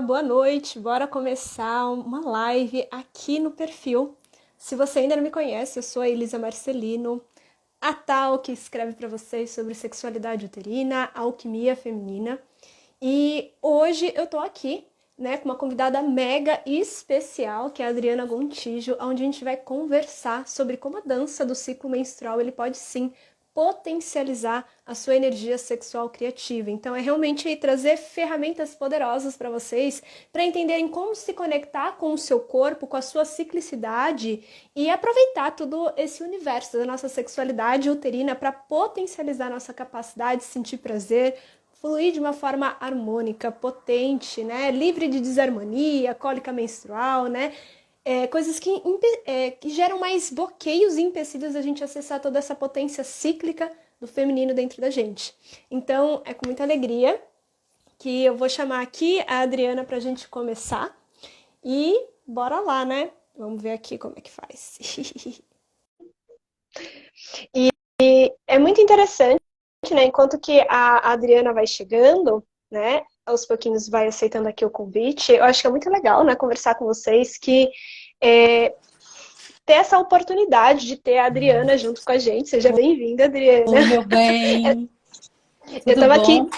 Boa noite. Bora começar uma live aqui no perfil. Se você ainda não me conhece, eu sou a Elisa Marcelino, a tal que escreve para vocês sobre sexualidade uterina, alquimia feminina. E hoje eu tô aqui, né, com uma convidada mega especial, que é a Adriana Gontijo, onde a gente vai conversar sobre como a dança do ciclo menstrual ele pode sim potencializar a sua energia sexual criativa. Então é realmente aí trazer ferramentas poderosas para vocês, para entenderem como se conectar com o seu corpo, com a sua ciclicidade e aproveitar todo esse universo da nossa sexualidade uterina para potencializar nossa capacidade de sentir prazer, fluir de uma forma harmônica, potente, né? Livre de desarmonia, cólica menstrual, né? Coisas que geram mais bloqueios e empecilhos da gente acessar toda essa potência cíclica do feminino dentro da gente. Então, é com muita alegria que eu vou chamar aqui a Adriana para a gente começar. E bora lá, né? Vamos ver aqui como é que faz. É muito interessante, né? Enquanto que a Adriana vai chegando, né? Aos pouquinhos vai aceitando aqui o convite. Eu acho que é muito legal, né? Conversar com vocês que é, ter essa oportunidade de ter a Adriana junto com a gente. Seja bem-vinda, Adriana. Oi, meu bem, Eu tudo estava aqui bom?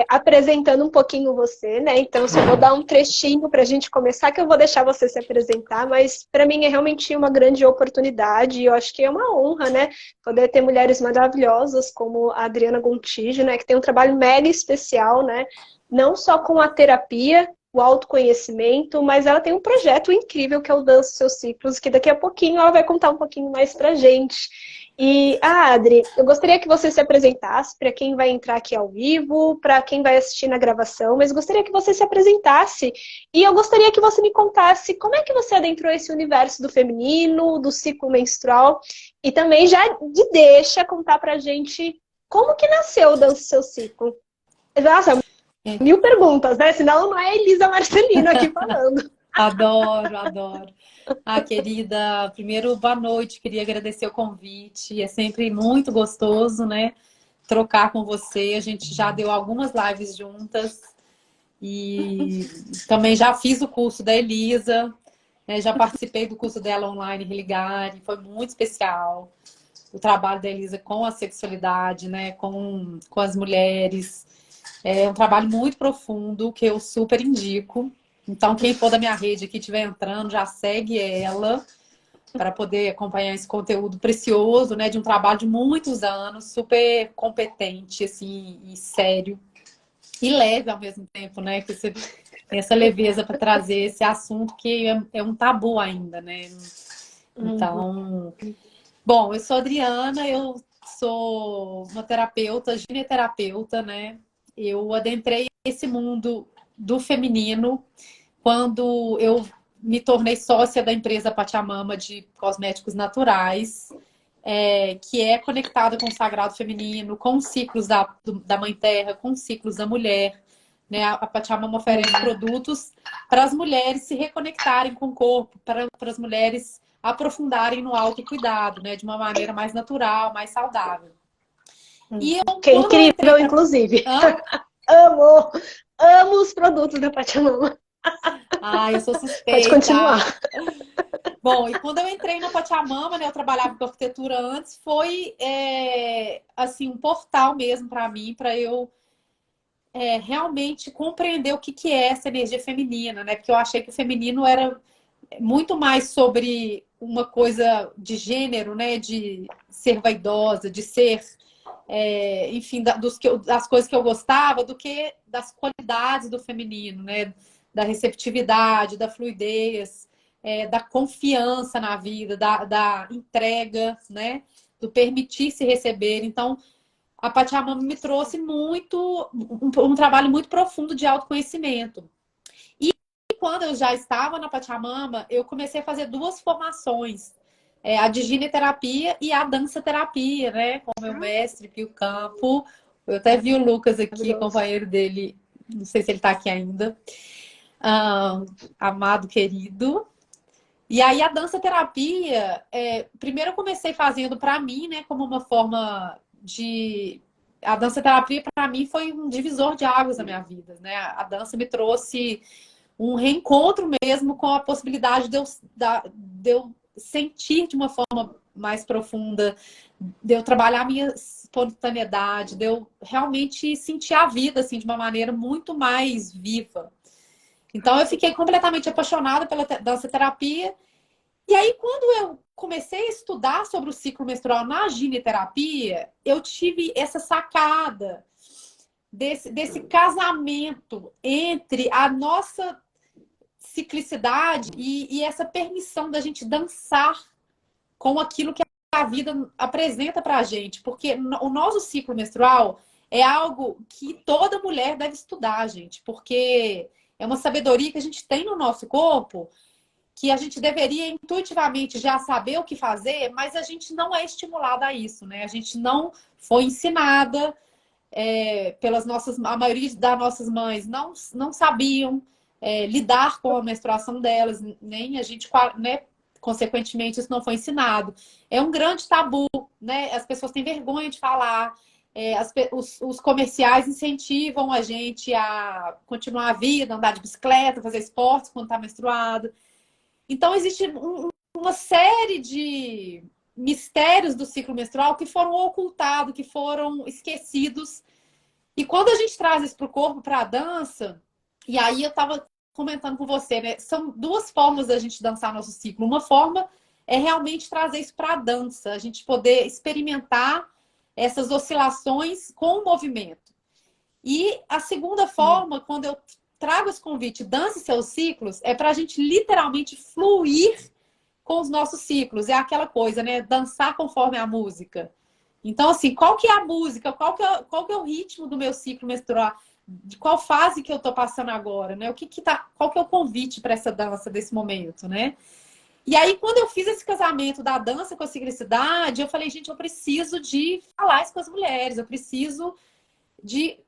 apresentando um pouquinho você, né? Então, só vou dar um trechinho para a gente começar, que eu vou deixar você se apresentar, mas para mim é realmente uma grande oportunidade e eu acho que é uma honra, né? Poder ter mulheres maravilhosas como a Adriana Gontijo, né? Que tem um trabalho mega especial, né? Não só com a terapia, o autoconhecimento, mas ela tem um projeto incrível que é o Dança Seus Ciclos, que daqui a pouquinho ela vai contar um pouquinho mais pra gente. E, Adri, eu gostaria que você se apresentasse para quem vai entrar aqui ao vivo, para quem vai assistir na gravação, mas gostaria que você se apresentasse e eu gostaria que você me contasse como é que você adentrou esse universo do feminino, do ciclo menstrual e também já de deixa contar pra gente como que nasceu o Dança Seu Ciclo. Nossa, É, 1000 perguntas, né? Senão não é Elisa Marcelino aqui falando. adoro, adoro. Ah, querida, primeiro, boa noite, queria agradecer o convite. É sempre muito gostoso, né? Trocar com você. A gente já deu algumas lives juntas e também já fiz o curso da Elisa, né? Já participei do curso dela online, Religare, foi muito especial. O trabalho da Elisa com a sexualidade, né? Com as mulheres. É um trabalho muito profundo que eu super indico. Então, quem for da minha rede aqui estiver entrando, já segue ela para poder acompanhar esse conteúdo precioso, né? De um trabalho de muitos anos, super competente, assim, e sério. E leve ao mesmo tempo, né? Que você tem essa leveza para trazer esse assunto que é um tabu ainda, né? Uhum. Então, bom, eu sou Adriana, eu sou uma terapeuta, gineterapeuta, né? Eu adentrei esse mundo do feminino quando eu me tornei sócia da empresa Pachamama de cosméticos naturais, que é conectada com o sagrado feminino, com os ciclos da Mãe Terra, com os ciclos da mulher. Né? A Pachamama oferece produtos para as mulheres se reconectarem com o corpo, para as mulheres aprofundarem no autocuidado, né? De uma maneira mais natural, mais saudável. E eu, Que é quando eu entrei incrível, para... inclusive. Hã? Amo, amo os produtos da Pachamama. Ah, eu sou Pode continuar. suspeita. Bom, e quando eu entrei na Pachamama, né, eu trabalhava com arquitetura antes, foi assim um portal mesmo para mim, para eu realmente compreender o que que é essa energia feminina, né? Porque eu achei que o feminino era muito mais sobre uma coisa de gênero, né? De ser vaidosa, de ser, enfim, das coisas que eu gostava, do que das qualidades do feminino, né? Da receptividade, da fluidez, da confiança na vida, da entrega, né? Do permitir se receber. Então, a Pachamama me trouxe um trabalho muito profundo de autoconhecimento. E quando eu já estava na Pachamama, eu comecei a fazer duas formações. A de gineterapia e a dança-terapia, né? Com o meu mestre, Pio Campo. Eu até vi o Lucas aqui, Maravilhoso. companheiro dele. Não sei se ele está aqui ainda. Ah, amado querido. E aí a dança-terapia, primeiro eu comecei fazendo para mim, né? Como uma forma de a dança terapia para mim foi um divisor de águas na minha vida, né? A dança me trouxe um reencontro mesmo com a possibilidade de eu sentir de uma forma mais profunda, de eu trabalhar a minha espontaneidade, de eu realmente sentir a vida assim de uma maneira muito mais viva. Então eu fiquei completamente apaixonada pela dança terapia. E aí, quando eu comecei a estudar sobre o ciclo menstrual na gineterapia, eu tive essa sacada desse casamento entre a nossa ciclicidade e essa permissão da gente dançar com aquilo que a vida apresenta pra gente. Porque o nosso ciclo menstrual é algo que toda mulher deve estudar, gente. Porque é uma sabedoria que a gente tem no nosso corpo que a gente deveria intuitivamente já saber o que fazer, mas a gente não é estimulada a isso, né? A gente não foi ensinada pelas nossas... A maioria das nossas mães não sabiam lidar com a menstruação delas, nem a gente, né? Consequentemente, isso não foi ensinado. É um grande tabu, né? As pessoas têm vergonha de falar. Os comerciais incentivam a gente a continuar a vida, andar de bicicleta, fazer esportes quando está menstruado. Então, existe uma série de mistérios do ciclo menstrual que foram ocultados, que foram esquecidos. E quando a gente traz isso para o corpo, para a dança, e aí eu estava comentando com você, né? São duas formas da gente dançar nosso ciclo. Uma forma é realmente trazer isso para a dança, a gente poder experimentar essas oscilações com o movimento. E a segunda forma, quando eu trago esse convite, dance seus ciclos, é para a gente literalmente fluir com os nossos ciclos. É aquela coisa, né? Dançar conforme a música. Então, assim, qual que é a música? Qual que é o ritmo do meu ciclo menstrual? De qual fase que eu tô passando agora, né? Qual que é o convite para essa dança desse momento, né? E aí, quando eu fiz esse casamento da dança com a ciclicidade, eu falei, gente, eu preciso de falar isso com as mulheres, eu preciso de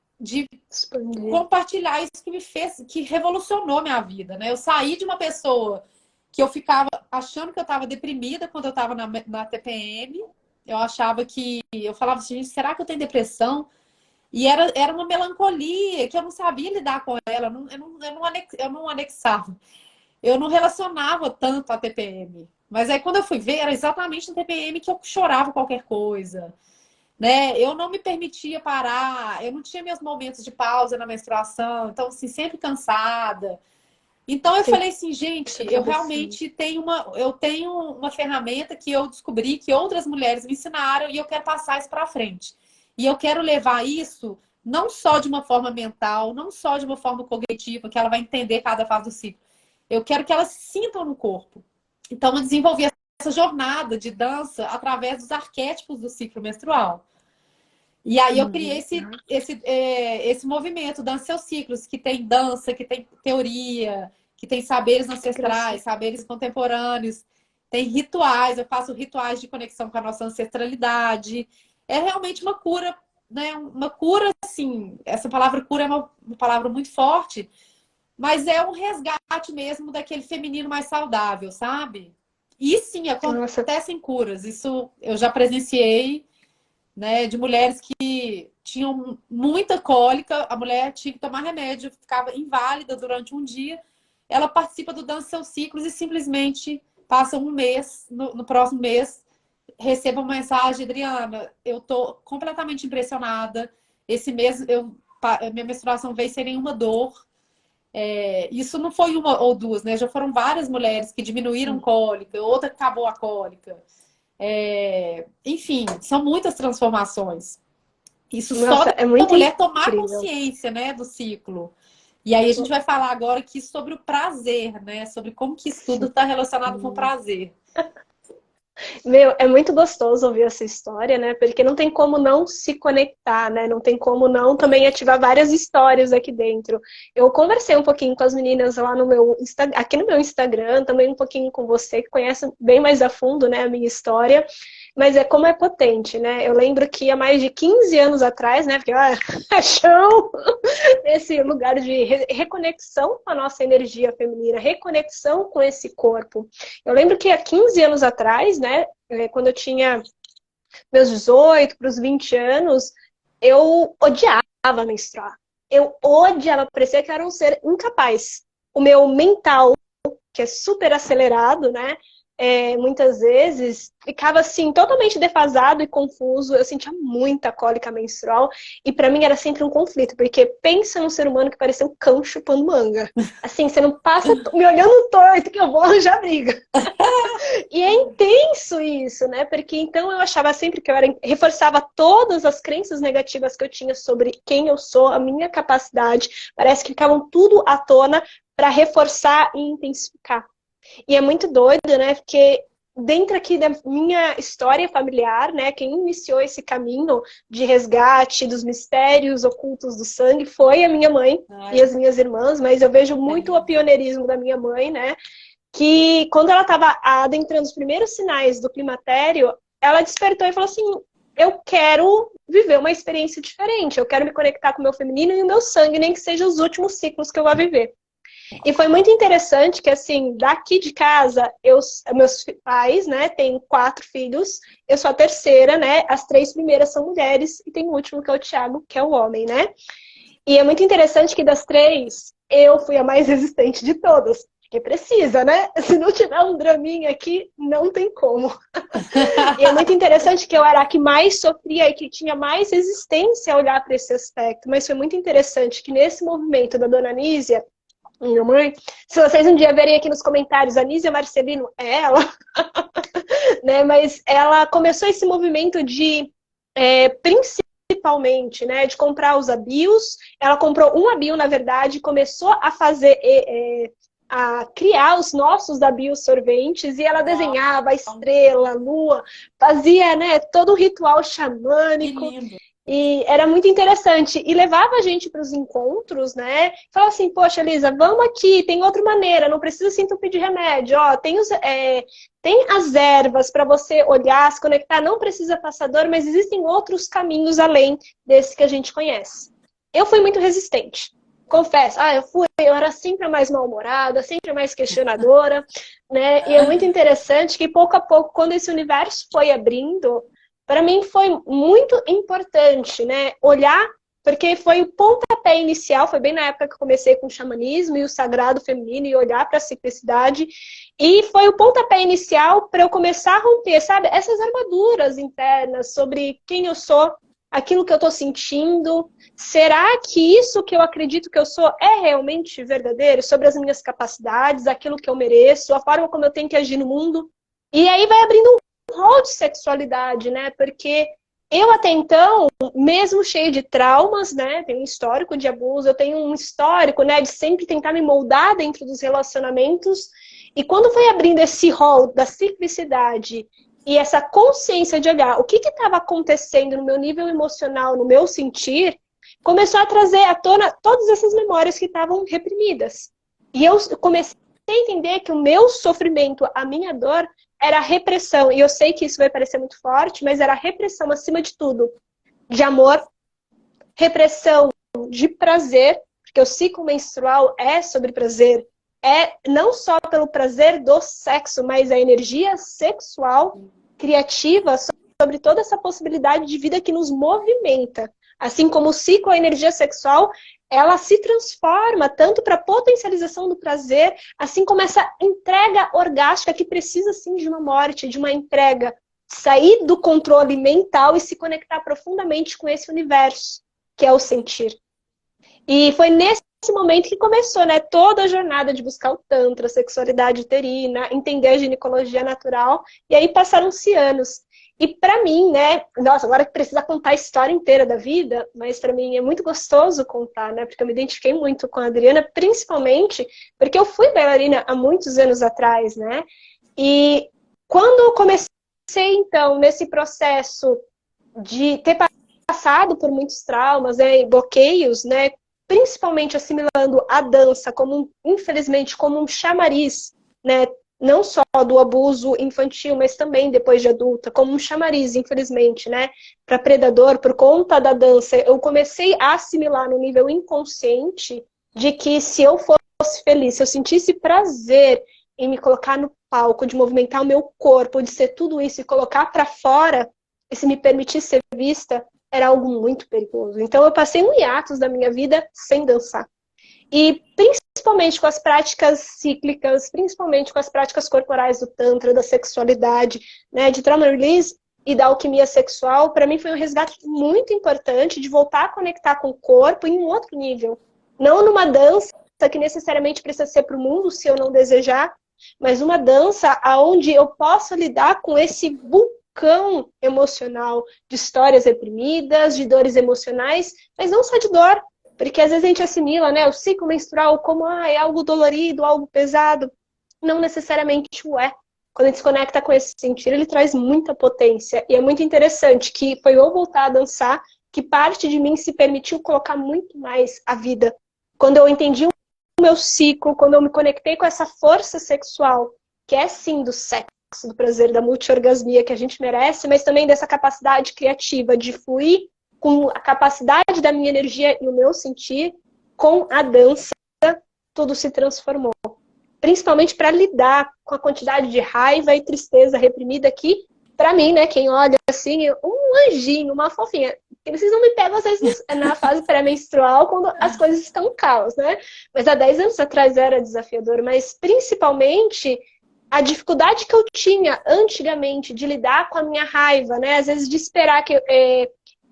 compartilhar isso que me fez, que revolucionou minha vida, né? Eu saí de uma pessoa que eu ficava achando que eu estava deprimida quando eu estava na TPM. Eu achava que... Eu falava assim, gente, será que eu tenho depressão? E era uma melancolia que eu não sabia lidar com ela. Eu não anexava. Eu não relacionava tanto a TPM. Mas aí quando eu fui ver, era exatamente na TPM que eu chorava qualquer coisa, né? Eu não me permitia parar, eu não tinha meus momentos de pausa na menstruação, então, assim, sempre cansada. Então, eu falei assim, gente, eu realmente eu tenho uma ferramenta que eu descobri que outras mulheres me ensinaram e eu quero passar isso para frente. E eu quero levar isso não só de uma forma mental, não só de uma forma cognitiva, que ela vai entender cada fase do ciclo. Eu quero que elas sintam no corpo. Então, eu desenvolvi essa jornada de dança através dos arquétipos do ciclo menstrual. E aí eu criei esse movimento, Dança Seus Ciclos, que tem dança, que tem teoria, que tem saberes ancestrais, saberes contemporâneos, tem rituais, eu faço rituais de conexão com a nossa ancestralidade. É realmente uma cura, né? Uma cura, assim, essa palavra cura é uma palavra muito forte, mas é um resgate mesmo daquele feminino mais saudável, sabe? E sim, acontecem curas. Isso eu já presenciei, né, de mulheres que tinham muita cólica, a mulher tinha que tomar remédio, ficava inválida durante um dia. Ela participa do Dança Seus Ciclos e simplesmente passa um mês, no próximo mês, receba uma mensagem, Adriana, eu tô completamente impressionada. Esse mês minha menstruação veio sem nenhuma dor. Isso não foi uma ou duas, né? Já foram várias mulheres que diminuíram cólica, outra que acabou a cólica. Enfim, são muitas transformações. Isso só da mulher tomar consciência, né, do ciclo. E aí a gente vai falar agora aqui sobre o prazer, né? Sobre como que isso tudo está relacionado com o prazer. Meu, é muito gostoso ouvir essa história, né? Porque não tem como não se conectar, né? Não tem como não também ativar várias histórias aqui dentro. Eu conversei um pouquinho com as meninas lá no meu aqui no meu Instagram, também um pouquinho com você, que conhece bem mais a fundo, né, a minha história. Mas é como é potente, né? Eu lembro que há mais de 15 anos atrás, né? Porque chão, esse lugar de reconexão com a nossa energia feminina, reconexão com esse corpo. Eu lembro que há 15 anos atrás, né? Quando eu tinha meus 18 para os 20 anos, eu odiava menstruar. Eu odiava, parecia que eu era um ser incapaz. O meu mental, que é super acelerado, né? Muitas vezes ficava assim totalmente defasado e confuso. Eu sentia muita cólica menstrual e pra mim era sempre um conflito, porque pensa num ser humano que parecia um cão chupando manga. Assim, você não passa me olhando torto que eu vou arranjar briga. E é intenso isso, né? Porque então eu achava sempre que reforçava todas as crenças negativas que eu tinha sobre quem eu sou, a minha capacidade. Parece que ficavam tudo à tona para reforçar e intensificar. E é muito doido, né? Porque dentro aqui da minha história familiar, né? Quem iniciou esse caminho de resgate dos mistérios ocultos do sangue foi a minha mãe e as minhas irmãs, mas eu vejo muito o pioneirismo da minha mãe, né? Que quando ela estava adentrando os primeiros sinais do climatério, ela despertou e falou assim, eu quero viver uma experiência diferente, eu quero me conectar com o meu feminino e o meu sangue, nem que sejam os últimos ciclos que eu vou viver. E foi muito interessante que, assim, daqui de casa, meus pais, né, têm 4 filhos, eu sou a terceira, né, as 3 primeiras são mulheres, e tem o último, que é o Thiago, que é o homem, né? E é muito interessante que das 3, eu fui a mais resistente de todas, porque precisa, né? Se não tiver um draminha aqui, não tem como. E é muito interessante que eu era a que mais sofria e que tinha mais resistência a olhar para esse aspecto, mas foi muito interessante que nesse movimento da Dona Nísia, minha mãe, se vocês um dia verem aqui nos comentários, a Nísia Marcelino é ela, né? Mas ela começou esse movimento de, principalmente, né, de comprar os abios. Ela comprou um abio, na verdade, começou a fazer, a criar os nossos abios sorventes, e ela desenhava a estrela, a lua, fazia, né, todo o ritual xamânico. Que lindo. E era muito interessante. E levava a gente para os encontros, né? Falava assim, poxa, Elisa, vamos aqui, tem outra maneira, não precisa se entupir de remédio. Ó, tem as ervas para você olhar, se conectar, não precisa passar dor, mas existem outros caminhos além desse que a gente conhece. Eu fui muito resistente. Confesso, eu era sempre a mais mal-humorada, sempre a mais questionadora, né? E é muito interessante que pouco a pouco, quando esse universo foi abrindo, para mim foi muito importante, né, olhar, porque foi o pontapé inicial, foi bem na época que eu comecei com o xamanismo e o sagrado feminino e olhar para a ciclicidade, e foi o pontapé inicial para eu começar a romper, sabe, essas armaduras internas sobre quem eu sou, aquilo que eu estou sentindo, será que isso que eu acredito que eu sou é realmente verdadeiro? Sobre as minhas capacidades, aquilo que eu mereço, a forma como eu tenho que agir no mundo, e aí vai abrindo rol de sexualidade, né? Porque eu até então, mesmo cheio de traumas, né? Tenho um histórico de abuso, eu tenho um histórico, né? De sempre tentar me moldar dentro dos relacionamentos. E quando foi abrindo esse rol da ciclicidade e essa consciência de olhar o que estava acontecendo no meu nível emocional, no meu sentir, começou a trazer à tona todas essas memórias que estavam reprimidas. E eu comecei a entender que o meu sofrimento, a minha dor, era a repressão, e eu sei que isso vai parecer muito forte, mas era a repressão acima de tudo, de amor, repressão de prazer, porque o ciclo menstrual é sobre prazer, é não só pelo prazer do sexo, mas a energia sexual, criativa, sobre toda essa possibilidade de vida que nos movimenta. Assim como o ciclo, a energia sexual, ela se transforma tanto para a potencialização do prazer, assim como essa entrega orgástica que precisa sim de uma morte, de uma entrega, sair do controle mental e se conectar profundamente com esse universo, que é o sentir. E foi nesse momento que começou, né, toda a jornada de buscar o tantra, a sexualidade uterina, entender a ginecologia natural, e aí passaram-se anos. E para mim, né, nossa, agora que precisa contar a história inteira da vida, mas para mim é muito gostoso contar, né, porque eu me identifiquei muito com a Adriana, principalmente porque eu fui bailarina há muitos anos atrás, né, e quando eu comecei, então, nesse processo de ter passado por muitos traumas, né, e bloqueios, né, principalmente assimilando a dança como, infelizmente, como um chamariz, né, não só do abuso infantil, mas também depois de adulta, como um chamariz, infelizmente, né, para predador, por conta da dança, eu comecei a assimilar no nível inconsciente de que se eu fosse feliz, se eu sentisse prazer em me colocar no palco, de movimentar o meu corpo, de ser tudo isso e colocar para fora, e se me permitisse ser vista, era algo muito perigoso. Então eu passei um hiatus da minha vida sem dançar. E principalmente com as práticas cíclicas, principalmente com as práticas corporais do Tantra, da sexualidade, né, de trauma release e da alquimia sexual, para mim foi um resgate muito importante de voltar a conectar com o corpo em um outro nível. Não numa dança que necessariamente precisa ser para o mundo, se eu não desejar, mas uma dança onde eu possa lidar com esse vulcão emocional de histórias reprimidas, de dores emocionais, mas não só de dor, porque às vezes a gente assimila, né, o ciclo menstrual como é algo dolorido, algo pesado. Não necessariamente o é. Quando a gente se conecta com esse sentir, ele traz muita potência. E é muito interessante que foi eu voltar a dançar que parte de mim se permitiu colocar muito mais a vida. Quando eu entendi o meu ciclo, quando eu me conectei com essa força sexual, que é sim do sexo, do prazer, da multiorgasmia que a gente merece, mas também dessa capacidade criativa de fluir com a capacidade da minha energia e o meu sentir, com a dança, tudo se transformou. Principalmente para lidar com a quantidade de raiva e tristeza reprimida que, para mim, né, quem olha assim, um anjinho, uma fofinha. Vocês não me pegam, às vezes, na fase pré-menstrual, quando as coisas estão caos, né? Mas há 10 anos atrás era desafiador. Mas, principalmente, a dificuldade que eu tinha antigamente de lidar com a minha raiva, né? Às vezes de esperar que...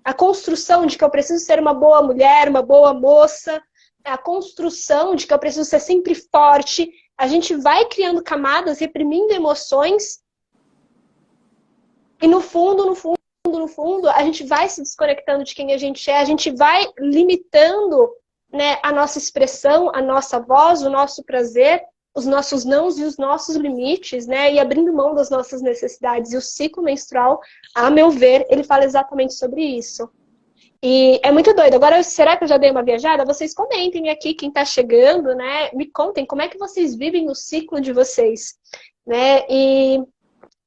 a construção de que eu preciso ser uma boa mulher, uma boa moça, a construção de que eu preciso ser sempre forte. A gente vai criando camadas, reprimindo emoções e no fundo, a gente vai se desconectando de quem a gente vai limitando, né, a nossa expressão, a nossa voz, o nosso prazer, os nossos nãos e os nossos limites, né, e abrindo mão das nossas necessidades. E o ciclo menstrual, a meu ver, ele fala exatamente sobre isso. E é muito doido. Agora, será que eu já dei uma viajada? Vocês comentem aqui, quem tá chegando, né? Me contem como é que vocês vivem o ciclo de vocês, né? E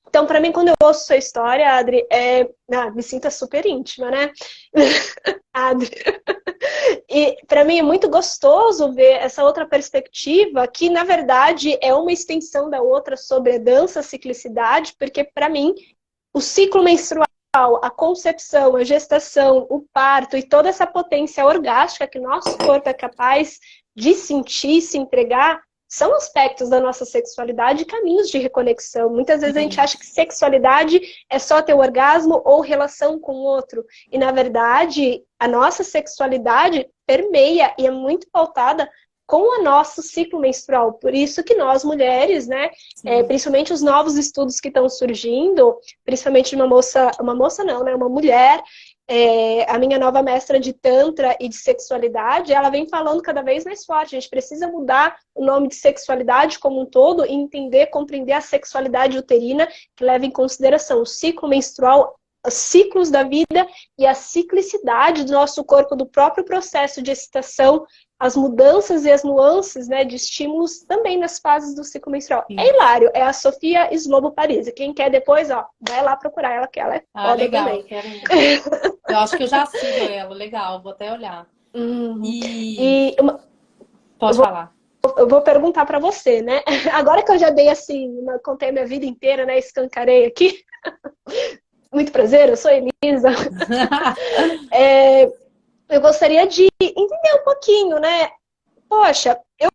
então, para mim, quando eu ouço sua história, Adri, me sinta super íntima, né? Adri. E para mim é muito gostoso ver essa outra perspectiva, que na verdade é uma extensão da outra sobre a dança, a ciclicidade, porque para mim o ciclo menstrual, a concepção, a gestação, o parto e toda essa potência orgástica que nosso corpo é capaz de sentir, se entregar, são aspectos da nossa sexualidade e caminhos de reconexão. Muitas vezes a gente acha que sexualidade é só ter orgasmo ou relação com o outro. E, na verdade, a nossa sexualidade permeia e é muito pautada com o nosso ciclo menstrual. Por isso que nós, mulheres, né, principalmente os novos estudos que estão surgindo, principalmente de uma mulher, a minha nova mestra de Tantra e de sexualidade, ela vem falando cada vez mais forte. A gente precisa mudar o nome de sexualidade como um todo e entender, compreender a sexualidade uterina, que leva em consideração o ciclo menstrual, os ciclos da vida e a ciclicidade do nosso corpo, do próprio processo de excitação, as mudanças e as nuances, né, de estímulos também nas fases do ciclo menstrual. Sim. É hilário, é a Sofia Slobo Paris. Quem quer depois, ó, vai lá procurar ela, que ela é foda legal, também. Eu acho que eu já sigo ela, legal, vou até olhar. Pode falar. Eu vou perguntar para você, né? Agora que eu já dei assim, contei a minha vida inteira, né? Escancarei aqui. Muito prazer, eu sou Elisa. Eu gostaria de entender um pouquinho, né? Poxa, eu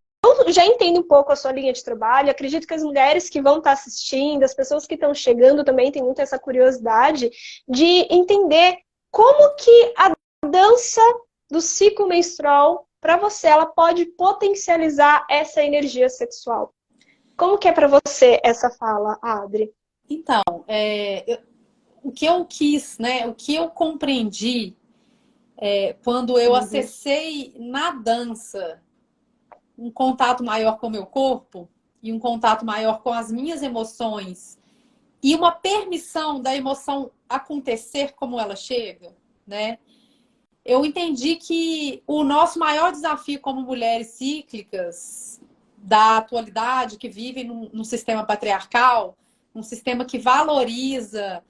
já entendo um pouco a sua linha de trabalho. Acredito que as mulheres que vão estar assistindo, as pessoas que estão chegando também têm muito essa curiosidade de entender como que a dança do ciclo menstrual, para você, ela pode potencializar essa energia sexual. Como que é para você essa fala, Adri? Então, o que eu quis, né? O que eu compreendi quando eu acessei na dança um contato maior com o meu corpo e um contato maior com as minhas emoções e uma permissão da emoção acontecer como ela chega, né? Eu entendi que o nosso maior desafio como mulheres cíclicas da atualidade, que vivem num sistema patriarcal, um sistema que valoriza,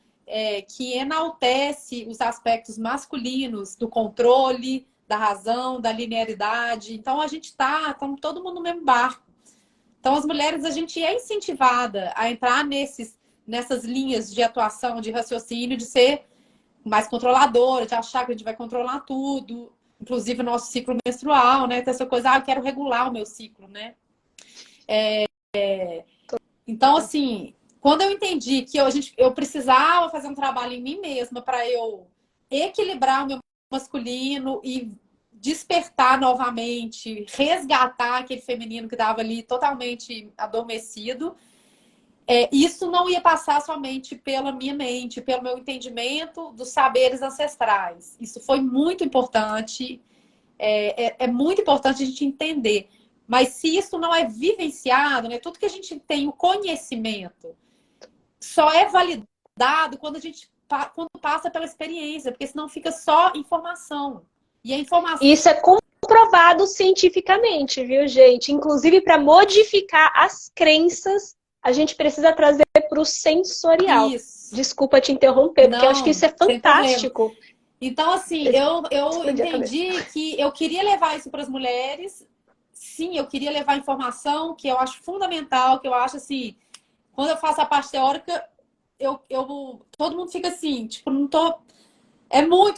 que enaltece os aspectos masculinos do controle, da razão, da linearidade. Então, a gente estamos todo mundo no mesmo barco. Então, as mulheres, a gente é incentivada a entrar nessas linhas de atuação, de raciocínio, de ser mais controladora, de achar que a gente vai controlar tudo, inclusive o nosso ciclo menstrual, né? Tem essa coisa, eu quero regular o meu ciclo, né? Então, assim, quando eu entendi que eu precisava fazer um trabalho em mim mesma para eu equilibrar o meu masculino e despertar novamente, resgatar aquele feminino que estava ali totalmente adormecido, isso não ia passar somente pela minha mente, pelo meu entendimento dos saberes ancestrais. Isso foi muito importante, é muito importante a gente entender. Mas se isso não é vivenciado, né, tudo que a gente tem o conhecimento só é validado quando passa pela experiência, porque senão fica só informação. E a informação. Isso é comprovado cientificamente, viu, gente? Inclusive, para modificar as crenças, a gente precisa trazer para o sensorial. Isso. Desculpa te interromper, porque eu acho que Não, isso é sem problema. fantástico. Então, assim, eu entendi que eu queria levar isso para as mulheres. Sim, eu queria levar informação que eu acho fundamental, que eu acho assim, quando eu faço a parte teórica, todo mundo fica assim, tipo, não tô.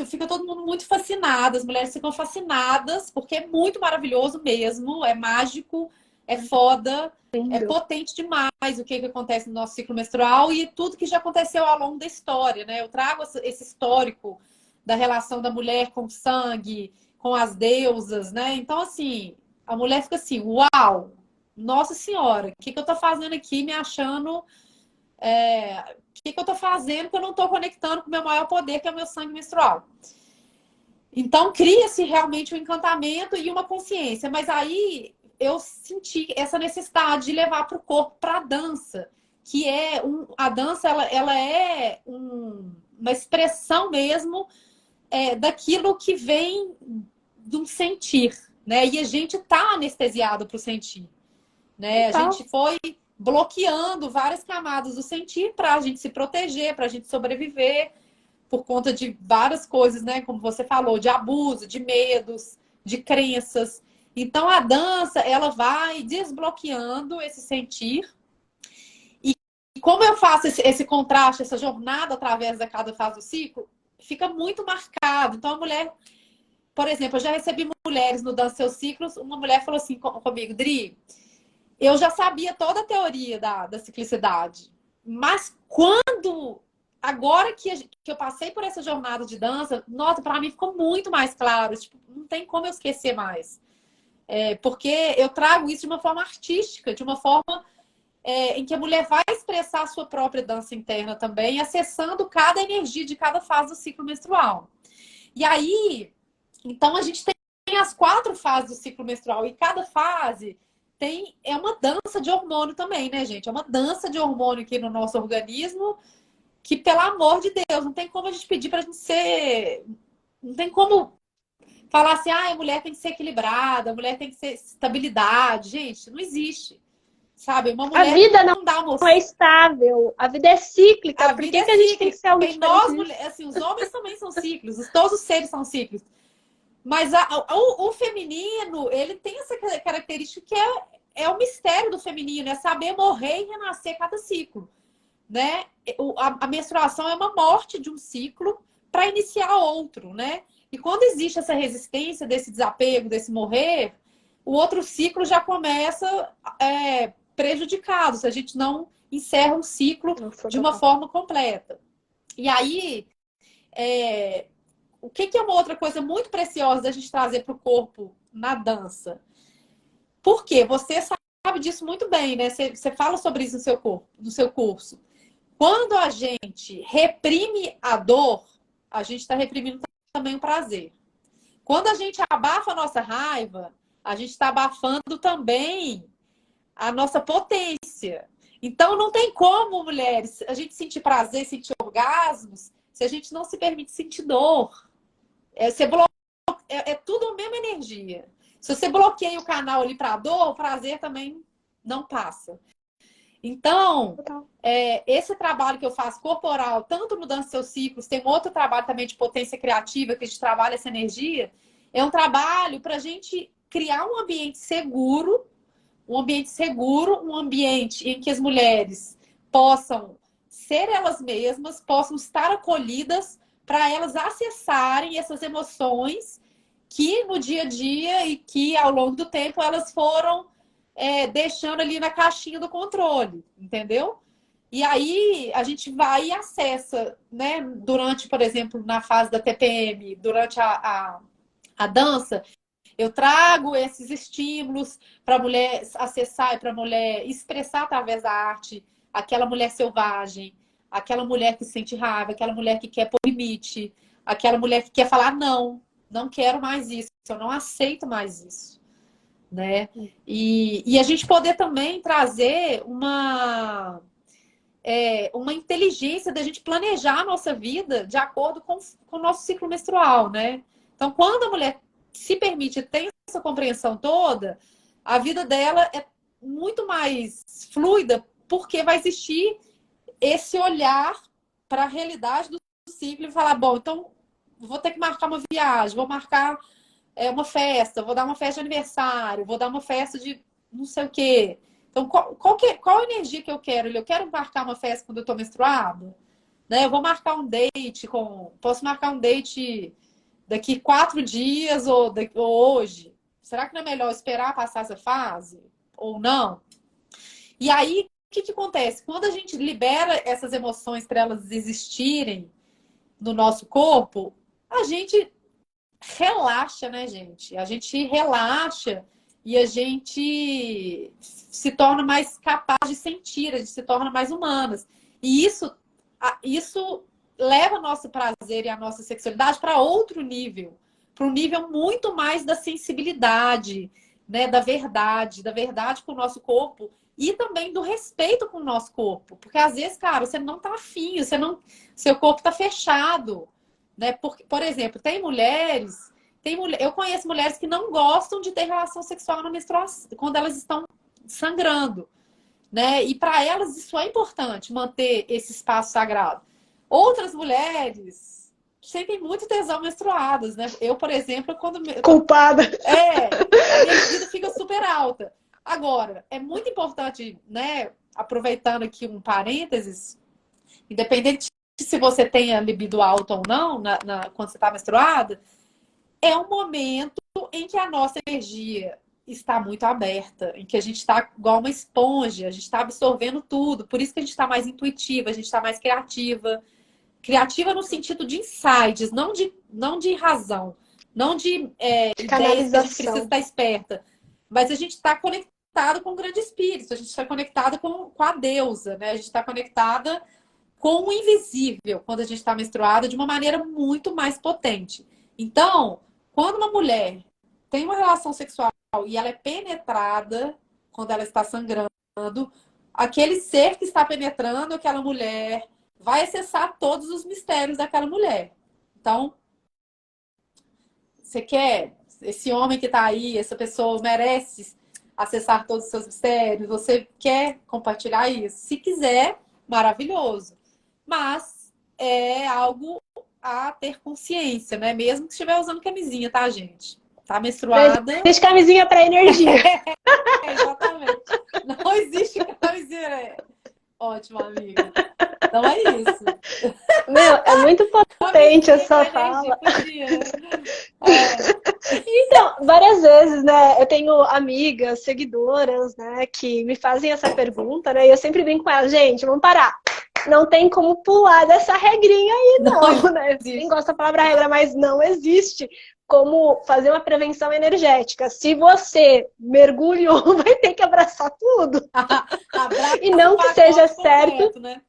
Fica todo mundo muito fascinado, as mulheres ficam fascinadas, porque é muito maravilhoso mesmo, é mágico, é foda, é Lindo. potente demais o que acontece no nosso ciclo menstrual e tudo que já aconteceu ao longo da história, né? Eu trago esse histórico da relação da mulher com o sangue, com as deusas, né? Então, assim, a mulher fica assim, uau, nossa senhora, o que eu tô fazendo aqui me achando o que eu tô fazendo que eu não tô conectando com o meu maior poder, que é o meu sangue menstrual. Então, cria-se realmente um encantamento e uma consciência. Mas aí eu senti essa necessidade de levar para o corpo, para a dança, que a dança ela é uma expressão mesmo daquilo que vem de um sentir, né? E a gente tá anestesiado para o sentir, né? A gente foi bloqueando várias camadas do sentir para a gente se proteger, para a gente sobreviver, por conta de várias coisas, né? Como você falou, de abuso, de medos, de crenças. Então a dança, ela vai desbloqueando esse sentir. E como eu faço esse contraste, essa jornada através da cada fase do ciclo, fica muito marcado. Então a mulher, por exemplo, eu já recebi mulheres no Dança Seus Ciclos, uma mulher falou assim comigo, Dri, eu já sabia toda a teoria da ciclicidade, mas agora que eu passei por essa jornada de dança, nossa, para mim ficou muito mais claro. Tipo, não tem como eu esquecer mais. Porque eu trago isso de uma forma artística, de uma forma em que a mulher vai expressar a sua própria dança interna também, acessando cada energia de cada fase do ciclo menstrual. E aí, então a gente tem as 4 fases do ciclo menstrual, e cada fase é uma dança de hormônio também, né, gente? É uma dança de hormônio aqui no nosso organismo que, pelo amor de Deus, não tem como a gente pedir pra gente ser. Não tem como falar assim, a mulher tem que ser equilibrada, a mulher tem que ser estabilidade. Gente, não existe. Sabe? Uma A mulher vida não dá não é estável, a vida é cíclica. A Por vida que é que a gente tem que cíclica. ser algo E diferente nós, disso? assim, os homens também são cíclicos, todos os seres são cíclicos. Mas o feminino, ele tem essa característica que é o mistério do feminino, é saber morrer e renascer cada ciclo, né? A menstruação é uma morte de um ciclo para iniciar outro, né? E quando existe essa resistência desse desapego, desse morrer, o outro ciclo já começa prejudicado, se a gente não encerra um ciclo de uma forma completa. E aí, o que é uma outra coisa muito preciosa da gente trazer para o corpo na dança? Por quê? Você sabe disso muito bem, né? Você fala sobre isso no seu curso. Quando a gente reprime a dor, a gente está reprimindo também o prazer. Quando a gente abafa a nossa raiva, a gente está abafando também a nossa potência. Então, não tem como, mulheres, a gente sentir prazer, sentir orgasmos, se a gente não se permite sentir dor. É tudo a mesma energia. Se você bloqueia o canal ali para dor, o prazer também não passa. Então, esse trabalho que eu faço corporal, tanto no Dança Seus Ciclos, tem um outro trabalho também de potência criativa, que a gente trabalha essa energia, é um trabalho para a gente criar um ambiente seguro, um ambiente em que as mulheres possam ser elas mesmas, possam estar acolhidas para elas acessarem essas emoções que no dia a dia e que ao longo do tempo elas foram deixando ali na caixinha do controle, entendeu? E aí a gente vai e acessa, né? Durante, por exemplo, na fase da TPM, durante a dança, eu trago esses estímulos para a mulher acessar e para a mulher expressar através da arte aquela mulher selvagem, aquela mulher que sente raiva, aquela mulher que quer pôr limite, aquela mulher que quer falar não, não quero mais isso, eu não aceito mais isso, né? E a gente poder também trazer uma inteligência da gente planejar a nossa vida de acordo com o nosso ciclo menstrual, né? Então, quando a mulher se permite ter essa compreensão toda, a vida dela é muito mais fluida, porque vai existir esse olhar para a realidade do ciclo e falar, bom, então vou ter que marcar uma viagem, vou marcar uma festa, vou dar uma festa de aniversário, vou dar uma festa de não sei o quê. Então, qual a energia que eu quero? Eu quero marcar uma festa quando eu estou menstruada? Né? Eu vou marcar um date Posso marcar um date daqui 4 dias ou hoje? Será que não é melhor esperar passar essa fase? Ou não? E aí, o que acontece? Quando a gente libera essas emoções para elas existirem no nosso corpo, a gente relaxa, né, gente? A gente relaxa e a gente se torna mais capaz de sentir, a gente se torna mais humanas. E isso leva o nosso prazer e a nossa sexualidade para outro nível, para um nível muito mais da sensibilidade, né, da verdade com o nosso corpo e também do respeito com o nosso corpo. Porque às vezes, cara, você não tá afim, seu corpo tá fechado, né? Por exemplo, eu conheço mulheres que não gostam de ter relação sexual na menstruação, quando elas estão sangrando, né? E para elas isso é importante, manter esse espaço sagrado. Outras mulheres sentem muito tesão menstruadas, né? Eu, por exemplo, Culpada. A minha libido fica super alta. Agora, é muito importante, né? Aproveitando aqui um parênteses, independente se você tem a libido alta ou não, quando você está menstruada, é um momento em que a nossa energia está muito aberta, em que a gente está igual uma esponja, a gente está absorvendo tudo. Por isso que a gente está mais intuitiva, a gente está mais criativa. Criativa no sentido de insights, não de razão, não de ideias que a gente precisa estar esperta. Mas a gente está conectado com o grande espírito, a gente está conectada com a deusa, né? A gente está conectada com o invisível quando a gente está menstruada de uma maneira muito mais potente. Então, quando uma mulher tem uma relação sexual e ela é penetrada quando ela está sangrando, aquele ser que está penetrando aquela mulher vai acessar todos os mistérios daquela mulher. Então, você quer, esse homem que está aí, essa pessoa merece acessar todos os seus mistérios, você quer compartilhar isso? Se quiser, maravilhoso. Mas é algo a ter consciência, né? Mesmo que estiver usando camisinha, tá, gente? Tá menstruada. Deixa camisinha para energia. Exatamente. Não existe camisinha, né? Ótimo, amiga. Então é isso. Meu, é muito potente essa fala. Então, várias vezes, né, eu tenho amigas, seguidoras, né, que me fazem essa pergunta, né, e eu sempre brinco com elas, gente, vamos parar. Não tem como pular dessa regrinha aí, não, né? Quem gosta da palavra regra, mas não existe como fazer uma prevenção energética. Se você mergulhou, vai ter que abraçar tudo. E não que seja certo. Completo, né?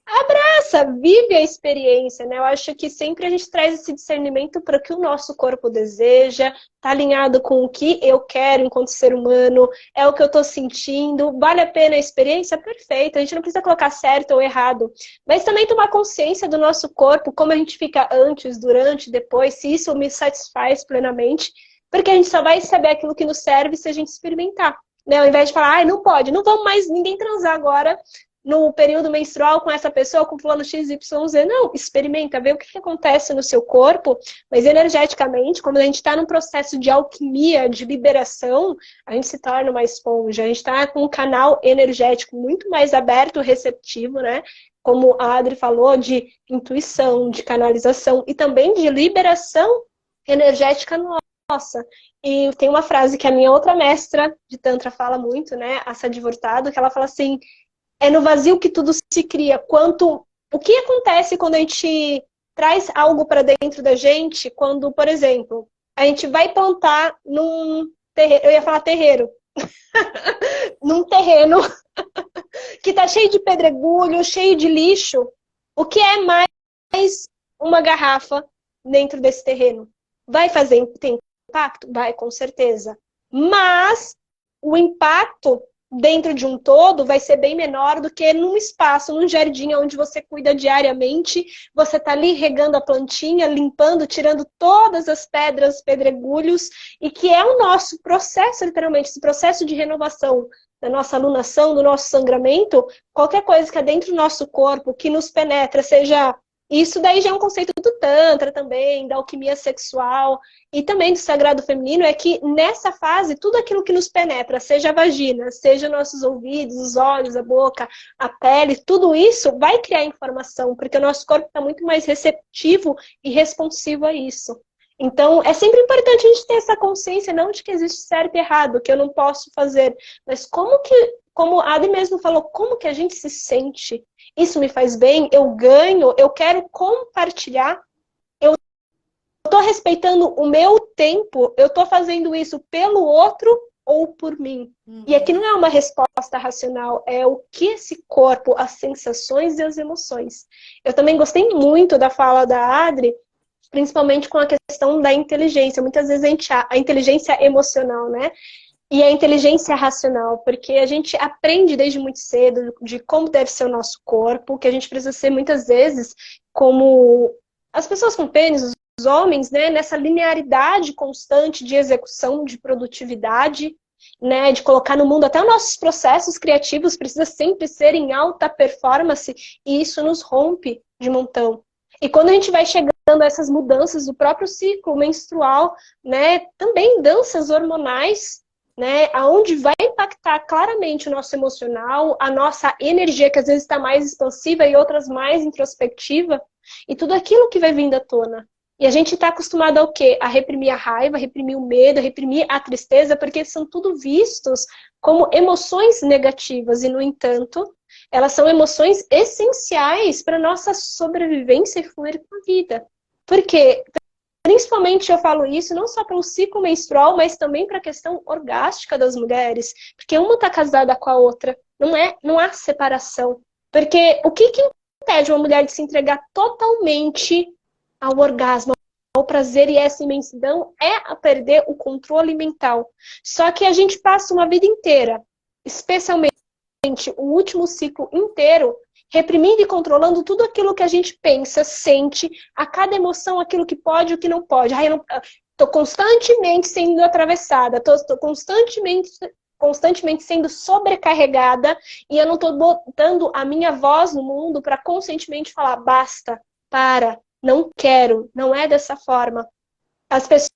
Abraça, vive a experiência, né? Eu acho que sempre a gente traz esse discernimento para o que o nosso corpo deseja, tá alinhado com o que eu quero enquanto ser humano, é o que eu tô sentindo, vale a pena a experiência? Perfeito, a gente não precisa colocar certo ou errado, mas também tomar consciência do nosso corpo, como a gente fica antes, durante, depois, se isso me satisfaz plenamente, porque a gente só vai saber aquilo que nos serve se a gente experimentar, né? Ao invés de falar, ai, não pode, não vamos mais ninguém transar agora, no período menstrual com essa pessoa, com fulano XYZ. Não, experimenta, vê o que acontece no seu corpo, mas energeticamente, quando a gente está num processo de alquimia, de liberação, a gente se torna uma esponja, a gente está com um canal energético muito mais aberto, receptivo, né? como a Adri falou, de intuição, de canalização e também de liberação energética nossa. E tem uma frase que a minha outra mestra de Tantra fala muito, né, a Sadi Furtado, que ela fala assim, é no vazio que tudo se cria. O que acontece quando a gente traz algo para dentro da gente, quando, por exemplo, a gente vai plantar num terreiro, eu ia falar terreiro, num terreno que tá cheio de pedregulho, cheio de lixo, o que é mais uma garrafa dentro desse terreno? Vai fazer tem impacto? Vai, com certeza. Mas o impacto dentro de um todo vai ser bem menor do que num espaço, num jardim onde você cuida diariamente, você tá ali regando a plantinha, limpando, tirando todas as pedras, pedregulhos, e que é o nosso processo, literalmente, esse processo de renovação da nossa alunação, do nosso sangramento, qualquer coisa que é dentro do nosso corpo, que nos penetra, seja... Isso daí já é um conceito do Tantra também, da alquimia sexual e também do sagrado feminino, é que nessa fase, tudo aquilo que nos penetra, seja a vagina, seja nossos ouvidos, os olhos, a boca, a pele, tudo isso vai criar informação, porque o nosso corpo está muito mais receptivo e responsivo a isso. Então, é sempre importante a gente ter essa consciência, não de que existe certo e errado, que eu não posso fazer, mas como a Adi mesmo falou, como que a gente se sente? Isso me faz bem? Eu ganho? Eu quero compartilhar? Eu estou respeitando o meu tempo? Eu estou fazendo isso pelo outro ou por mim? E aqui não é uma resposta racional, é o que esse corpo, as sensações e as emoções. Eu também gostei muito da fala da Adri, principalmente com a questão da inteligência. Muitas vezes a inteligência emocional, né? E a inteligência racional, porque a gente aprende desde muito cedo de como deve ser o nosso corpo, que a gente precisa ser muitas vezes como as pessoas com pênis, os homens, né? Nessa linearidade constante de execução, de produtividade, né? De colocar no mundo até os nossos processos criativos precisa sempre ser em alta performance e isso nos rompe de montão. E quando a gente vai chegando a essas mudanças do próprio ciclo menstrual, né? Também danças hormonais, né, aonde vai impactar claramente o nosso emocional, a nossa energia, que às vezes está mais expansiva e outras mais introspectiva, e tudo aquilo que vai vindo à tona. E a gente está acostumado ao quê? A reprimir a raiva, a reprimir o medo, a reprimir a tristeza, porque são tudo vistos como emoções negativas, e no entanto, elas são emoções essenciais para a nossa sobrevivência e fluir com a vida. Por quê? Principalmente eu falo isso não só pelo ciclo menstrual, mas também para a questão orgástica das mulheres. Porque uma está casada com a outra. Não há separação. Porque o que impede uma mulher de se entregar totalmente ao orgasmo, ao prazer e essa imensidão é a perder o controle mental. Só que a gente passa uma vida inteira, especialmente o último ciclo inteiro, reprimindo e controlando tudo aquilo que a gente pensa, sente, a cada emoção, aquilo que pode e o que não pode. Ai, eu tô constantemente sendo atravessada, tô constantemente sendo sobrecarregada e eu não tô botando a minha voz no mundo para conscientemente falar, basta, para, não quero, não é dessa forma. As pessoas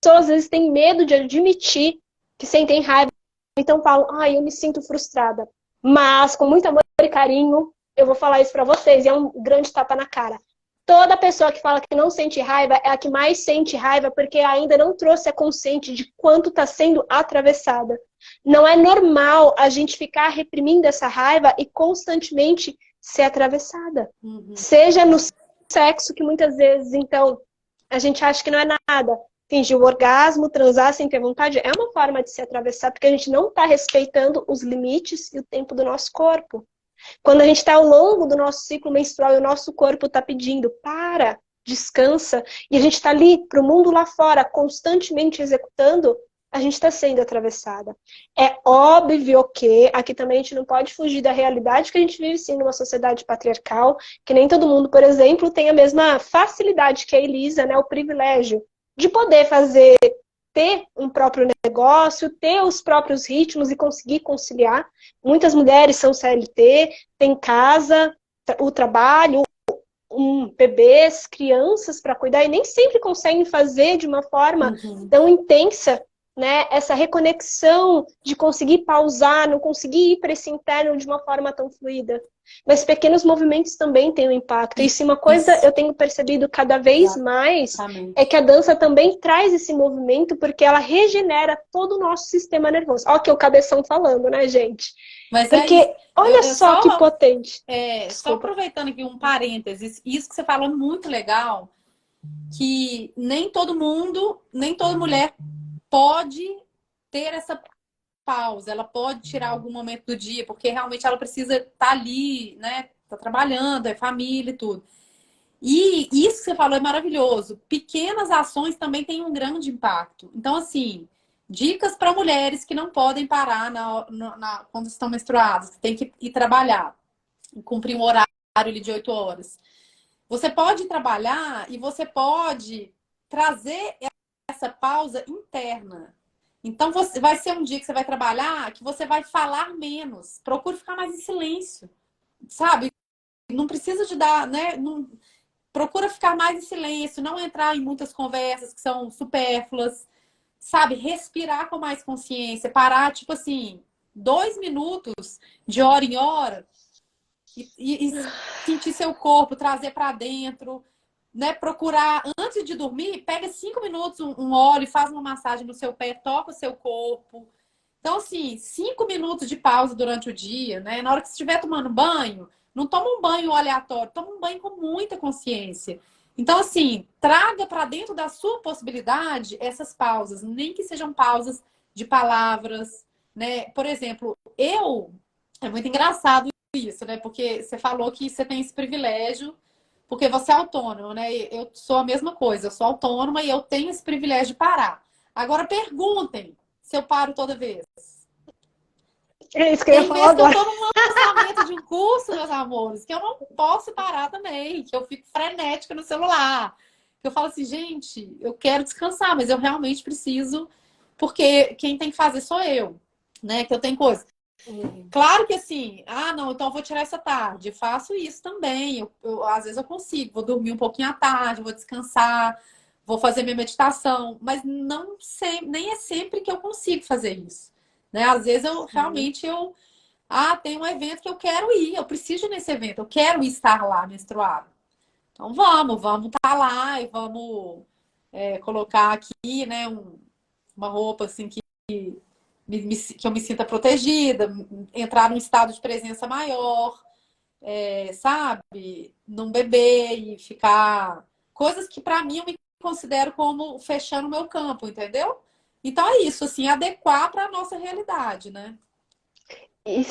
às vezes têm medo de admitir que sentem raiva, então falam, ai, eu me sinto frustrada. Mas, com muito amor e carinho, eu vou falar isso pra vocês, e é um grande tapa na cara. Toda pessoa que fala que não sente raiva é a que mais sente raiva porque ainda não trouxe a consciência de quanto está sendo atravessada. Não é normal a gente ficar reprimindo essa raiva e constantemente ser atravessada. Seja no sexo, que muitas vezes, então, a gente acha que não é nada. Fingir o orgasmo, transar sem ter vontade, é uma forma de se atravessar, porque a gente não está respeitando os limites e o tempo do nosso corpo. Quando a gente está ao longo do nosso ciclo menstrual e o nosso corpo está pedindo, para, descansa, e a gente está ali para o mundo lá fora, constantemente executando, a gente está sendo atravessada. É óbvio que aqui também a gente não pode fugir da realidade que a gente vive sim numa sociedade patriarcal, que nem todo mundo, por exemplo, tem a mesma facilidade que a Elisa, né, o privilégio de poder ter um próprio negócio, ter os próprios ritmos e conseguir conciliar. Muitas mulheres são CLT, têm casa, o trabalho, bebês, crianças para cuidar e nem sempre conseguem fazer de uma forma tão intensa né? Essa reconexão de conseguir pausar, não conseguir ir para esse interno de uma forma tão fluida. Mas pequenos movimentos também têm um impacto. E se uma coisa Isso, eu tenho percebido cada vez mais é que exatamente. a dança também traz esse movimento porque ela regenera todo o nosso sistema nervoso. Olha que o cabeção falando, né, gente? Mas é isso. Porque olha Eu só que potente. só Desculpa. aproveitando aqui um parênteses, isso que você falou é muito legal, que nem todo mundo, nem toda mulher pode ter essa pausa, ela pode tirar algum momento do dia, porque realmente ela precisa estar ali, né? Tá trabalhando, é família e tudo. E isso que você falou é maravilhoso. Pequenas ações também têm um grande impacto. Então, assim, dicas para mulheres que não podem parar quando estão menstruadas, que tem que ir trabalhar, cumprir um horário ali de 8 horas. Você pode trabalhar e você pode trazer essa pausa interna. Então, vai ser um dia que você vai trabalhar que você vai falar menos. Procure ficar mais em silêncio, sabe? Não precisa de dar, né? Não, procura ficar mais em silêncio, não entrar em muitas conversas que são supérfluas, sabe? Respirar com mais consciência, parar, tipo assim, 2 minutos de hora em hora e sentir seu corpo, trazer para dentro, né? Procurar, antes de dormir, pega 5 minutos um óleo, faz uma massagem no seu pé, toca o seu corpo. Então, assim, 5 minutos de pausa durante o dia, né? Na hora que você estiver tomando banho, não toma um banho aleatório, toma um banho com muita consciência. Então, assim, traga para dentro da sua possibilidade essas pausas, nem que sejam pausas de palavras, né? Por exemplo, é muito engraçado isso, né? Porque você falou que você tem esse privilégio, porque você é autônomo, né? Eu sou a mesma coisa, eu sou autônoma e eu tenho esse privilégio de parar. Agora perguntem se eu paro toda vez. É isso que eu ia Tem falar vezes que eu agora. tô num lançamento de um curso, meus amores, que eu não posso parar também, que eu fico frenética no celular. Que eu falo assim, gente, eu quero descansar, mas eu realmente preciso, porque quem tem que fazer sou eu, né? Que eu tenho coisa. Claro que assim, não, então eu vou tirar essa tarde. Faço isso também. Às vezes eu consigo, vou dormir um pouquinho à tarde, vou descansar, vou fazer minha meditação, mas não sempre, nem é sempre que eu consigo fazer isso. Né? Às vezes eu Sim. realmente tem um evento que eu quero ir, eu preciso ir nesse evento, eu quero estar lá menstruada. Então vamos estar lá e vamos colocar aqui, né, uma roupa assim que eu me sinta protegida, entrar num estado de presença maior, sabe? Não beber e ficar. Coisas que para mim eu me considero como fechando o meu campo, entendeu? Então é isso, assim, adequar para a nossa realidade, né? E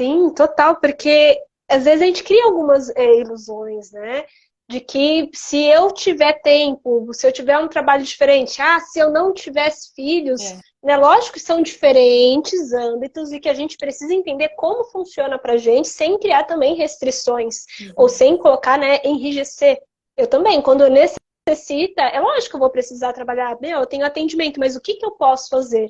sim, total, porque às vezes a gente cria algumas ilusões, né? De que se eu tiver tempo, se eu tiver um trabalho diferente, se eu não tivesse filhos, É. né? Lógico que são diferentes âmbitos e que a gente precisa entender como funciona pra gente, sem criar também restrições, ou Uhum. sem colocar, né, enrijecer. Eu também, quando necessita, é lógico que eu vou precisar trabalhar, eu tenho atendimento, mas o que eu posso fazer?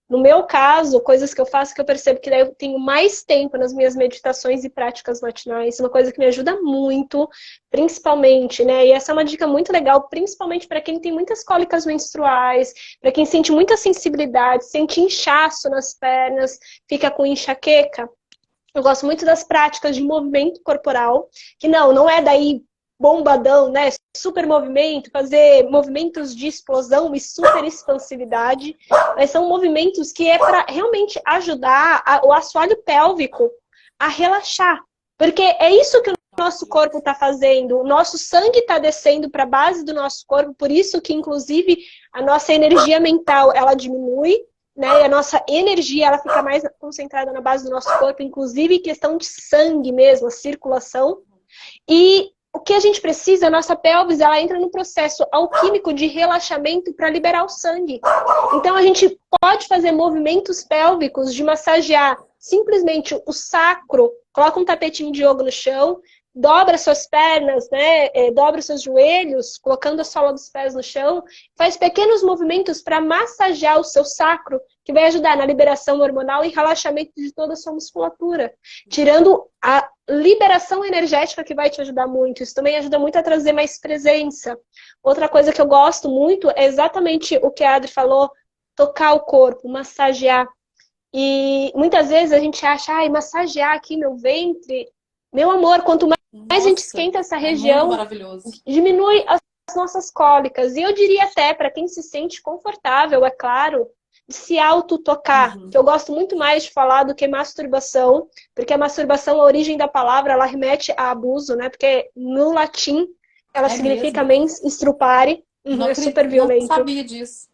No meu caso, coisas que eu faço que eu percebo que daí eu tenho mais tempo nas minhas meditações e práticas matinais, uma coisa que me ajuda muito, principalmente, né? E essa é uma dica muito legal, principalmente para quem tem muitas cólicas menstruais, para quem sente muita sensibilidade, sente inchaço nas pernas, fica com enxaqueca. Eu gosto muito das práticas de movimento corporal, que não é daí bombadão, né? Super movimento, fazer movimentos de explosão e super expansividade, mas são movimentos que é para realmente ajudar o assoalho pélvico a relaxar. Porque é isso que o nosso corpo está fazendo. O nosso sangue está descendo para a base do nosso corpo, por isso que, inclusive, a nossa energia mental ela diminui, né? E a nossa energia ela fica mais concentrada na base do nosso corpo, inclusive questão de sangue mesmo, a circulação. E o que a gente precisa, a nossa pelvis, ela entra no processo alquímico de relaxamento para liberar o sangue. Então a gente pode fazer movimentos pélvicos de massagear simplesmente o sacro, coloca um tapetinho de yoga no chão, dobra suas pernas, né? Dobra seus joelhos, colocando a sola dos pés no chão, faz pequenos movimentos para massagear o seu sacro, que vai ajudar na liberação hormonal e relaxamento de toda a sua musculatura, tirando a liberação energética que vai te ajudar muito. Isso também ajuda muito a trazer mais presença. Outra coisa que eu gosto muito é exatamente o que a Adri falou, tocar o corpo, massagear. E muitas vezes a gente acha, ai, massagear aqui meu ventre. Meu amor, quanto mais a gente Nossa, esquenta essa é muito região, maravilhoso. diminui as nossas cólicas. E eu diria até, para quem se sente confortável, é claro, de se auto-tocar. Que Uhum. eu gosto muito mais de falar do que masturbação, porque a masturbação, a origem da palavra, ela remete a abuso, né? Porque no latim ela É significa mesmo? mens strupare, Não, é super não violento. sabia disso.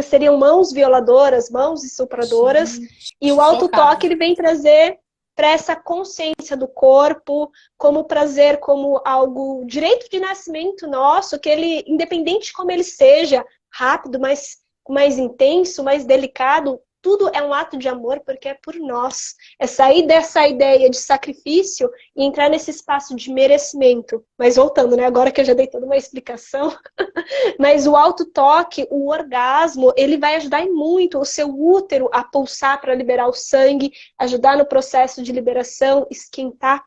Seriam mãos violadoras, mãos estupradoras, Gente, e o chocada. autotoque ele vem trazer para essa consciência do corpo, como prazer, como algo direito de nascimento nosso, que ele, independente de como ele seja, rápido, mais intenso, mais delicado, tudo é um ato de amor porque é por nós. É sair dessa ideia de sacrifício e entrar nesse espaço de merecimento. Mas voltando, né? Agora que eu já dei toda uma explicação, mas o autotoque, o orgasmo, ele vai ajudar muito o seu útero a pulsar para liberar o sangue, ajudar no processo de liberação, esquentar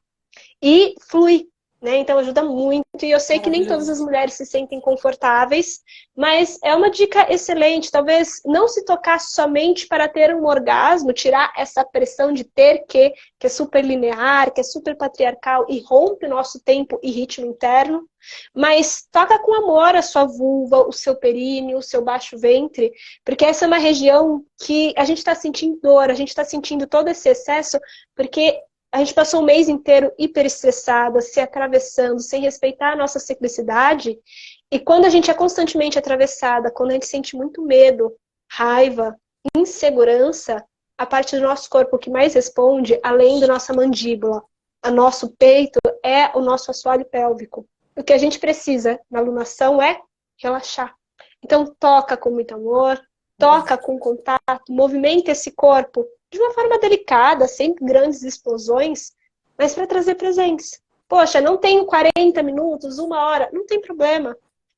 e flui, né? Então ajuda muito. E eu sei que nem todas as Maravilhoso. mulheres se sentem confortáveis, mas é uma dica excelente. Talvez não se tocar somente para ter um orgasmo, tirar essa pressão de ter que é super linear, que é super patriarcal e rompe o nosso tempo e ritmo interno. Mas toca com amor a sua vulva, o seu períneo, o seu baixo ventre, porque essa é uma região que a gente está sentindo dor, a gente está sentindo todo esse excesso, porque a gente passou o mês inteiro hiper estressada, se atravessando, sem respeitar a nossa ciclicidade. E quando a gente é constantemente atravessada, quando a gente sente muito medo, raiva, insegurança, a parte do nosso corpo que mais responde, além da nossa mandíbula, a nosso peito, é o nosso assoalho pélvico. O que a gente precisa na alunação é relaxar. Então toca com muito amor, toca com contato, movimenta esse corpo de uma forma delicada, sem grandes explosões, mas para trazer presença. Poxa, não tenho 40 minutos, uma hora, não tem problema.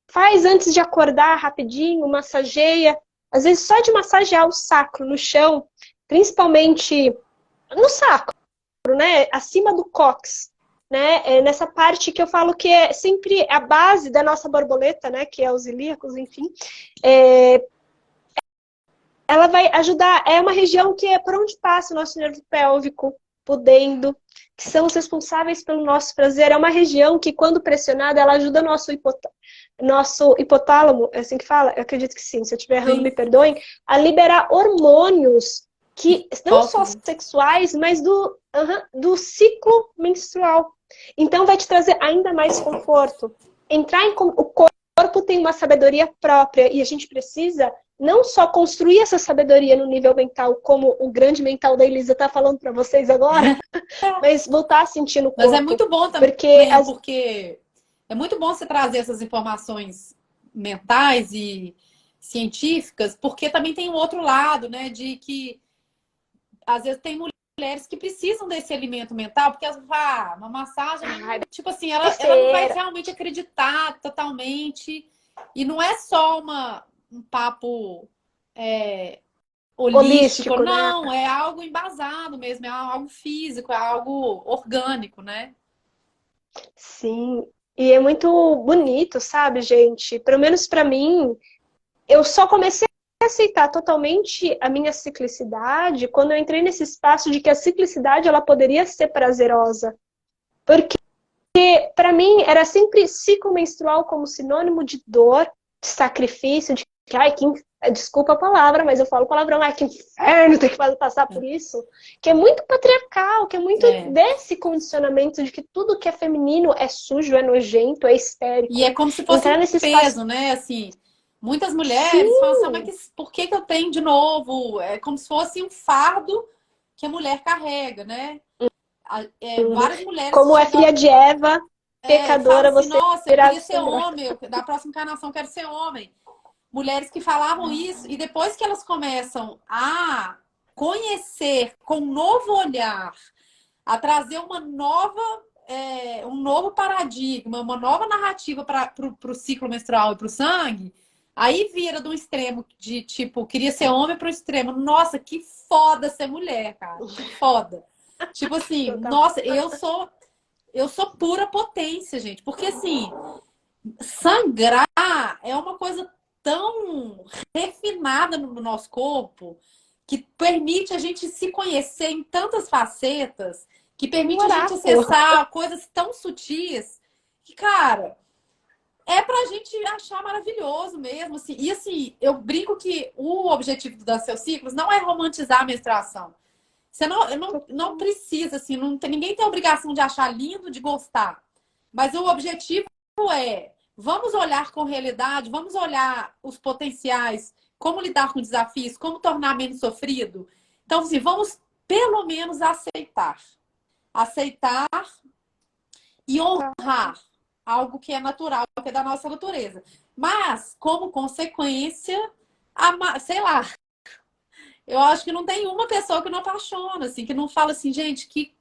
Faz antes de acordar rapidinho, massageia. Às vezes só de massagear o sacro no chão, principalmente no sacro, né? Acima do cóccix, né? É nessa parte que eu falo que é sempre a base da nossa borboleta, né? Que é os ilíacos, enfim. Ela vai ajudar, é uma região que é por onde passa o nosso nervo pélvico, pudendo, que são os responsáveis pelo nosso prazer. É uma região que, quando pressionada, ela ajuda nosso hipotálamo, é assim que fala? Eu acredito que sim, se eu estiver errando, me Sim, perdoem, a liberar hormônios que não só hipófise. sexuais, mas do ciclo menstrual. Então vai te trazer ainda mais conforto. O corpo tem uma sabedoria própria e a gente precisa não só construir essa sabedoria no nível mental, como o grande mental da Elisa está falando para vocês agora, mas voltar a sentir no Mas é corpo. muito bom Porque também, porque é muito bom você trazer essas informações mentais e científicas, porque também tem um outro lado, né, de que às vezes tem mulheres que precisam desse alimento mental, porque elas falam, uma massagem, ai, tipo assim, ela não vai besteira. realmente acreditar totalmente. E não é só um papo holístico, Holístico, né? não, é algo embasado mesmo, é algo físico, é algo orgânico, né? Sim. E é muito bonito, sabe, gente? Pelo menos para mim, eu só comecei a aceitar totalmente a minha ciclicidade quando eu entrei nesse espaço de que a ciclicidade ela poderia ser prazerosa. Porque para mim era sempre ciclo menstrual como sinônimo de dor, de sacrifício, de que, ai, desculpa a palavra, mas eu falo palavrão, ai, que inferno ter que passar por isso, que é muito patriarcal, que é muito É. desse condicionamento de que tudo que é feminino é sujo, é nojento, é E é histérico. como se fosse Entrar um nesse espaço, peso, né? Assim, muitas mulheres falam assim, "Ah, mas sim, por que eu tenho de novo? É como se fosse um fardo que a mulher carrega, né? Várias mulheres como é chegam filha de Eva, que falam pecadora, assim, você nossa, eu irá queria ser assombrar. homem, da próxima encarnação eu quero ser homem. Mulheres que falavam isso, e depois que elas começam a conhecer com um novo olhar, a trazer um novo paradigma, uma nova narrativa para o ciclo menstrual e para o sangue, aí vira de um extremo de tipo, queria ser homem para o extremo, nossa, que foda ser mulher, cara, que foda. Tipo assim, Total. nossa, eu sou pura potência, gente, porque assim, sangrar é uma coisa tão refinada no nosso corpo que permite a gente se conhecer em tantas facetas, que Um permite a gente oráculo. acessar coisas tão sutis que, cara, é pra gente achar maravilhoso mesmo, assim. E assim, eu brinco que o objetivo dos seus ciclos não é romantizar a menstruação. Você não precisa, assim, não tem, ninguém tem a obrigação de achar lindo, de gostar. Mas o objetivo é, vamos olhar com realidade, vamos olhar os potenciais, como lidar com desafios, como tornar menos sofrido. Então, assim, vamos pelo menos aceitar. Aceitar e honrar algo que é natural, que é da nossa natureza. Mas, como consequência, sei lá, eu acho que não tem uma pessoa que não apaixona, assim, que não fala assim, gente, que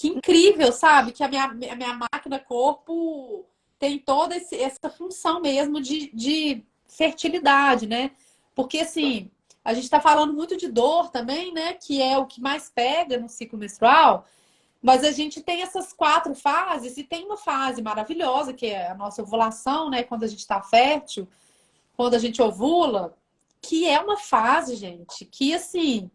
incrível, sabe? Que a minha máquina corpo tem toda essa função mesmo de fertilidade, né? Porque, assim, a gente está falando muito de dor também, né? Que é o que mais pega no ciclo menstrual. Mas a gente tem essas 4 fases e tem uma fase maravilhosa, que é a nossa ovulação, né? Quando a gente está fértil, quando a gente ovula, que é uma fase, gente, que assim,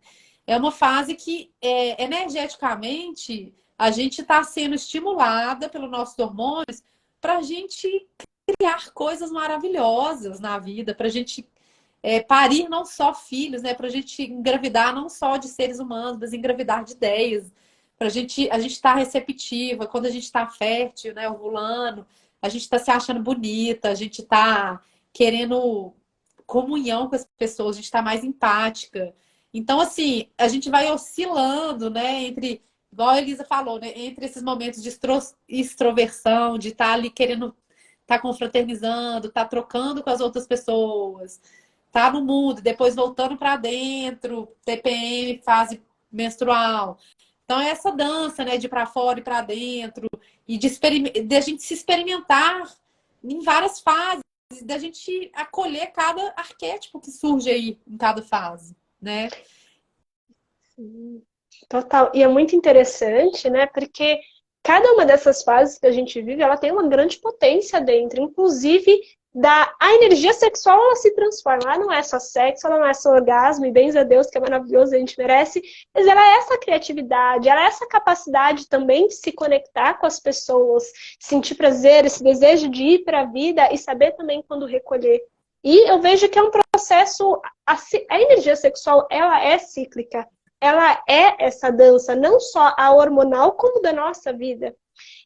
é uma fase que energeticamente a gente está sendo estimulada pelos nossos hormônios para a gente criar coisas maravilhosas na vida, para a gente parir não só filhos, né? Para a gente engravidar não só de seres humanos, mas engravidar de ideias. Para a gente estar receptiva, quando a gente está fértil, né? Ovulando, a gente está se achando bonita, a gente está querendo comunhão com as pessoas, a gente está mais empática. Então, assim, a gente vai oscilando, né? Entre, igual a Elisa falou, né? Entre esses momentos de extroversão, de estar ali querendo estar confraternizando, estar trocando com as outras pessoas, tá no mundo, depois voltando para dentro, TPM, fase menstrual. Então é essa dança, né, de para fora e para dentro e de a gente se experimentar em várias fases, da gente acolher cada arquétipo que surge aí em cada fase, né? Total. E é muito interessante, né? Porque cada uma dessas fases que a gente vive, ela tem uma grande potência dentro. Inclusive, a energia sexual, ela se transforma. Ela não é só sexo, ela não é só orgasmo, e bens a Deus, que é maravilhoso, a gente merece. Mas ela é essa criatividade, ela é essa capacidade também de se conectar com as pessoas, sentir prazer, esse desejo de ir para a vida e saber também quando recolher. E eu vejo que é um processo, a energia sexual, ela é cíclica. Ela é essa dança, não só a hormonal, como da nossa vida.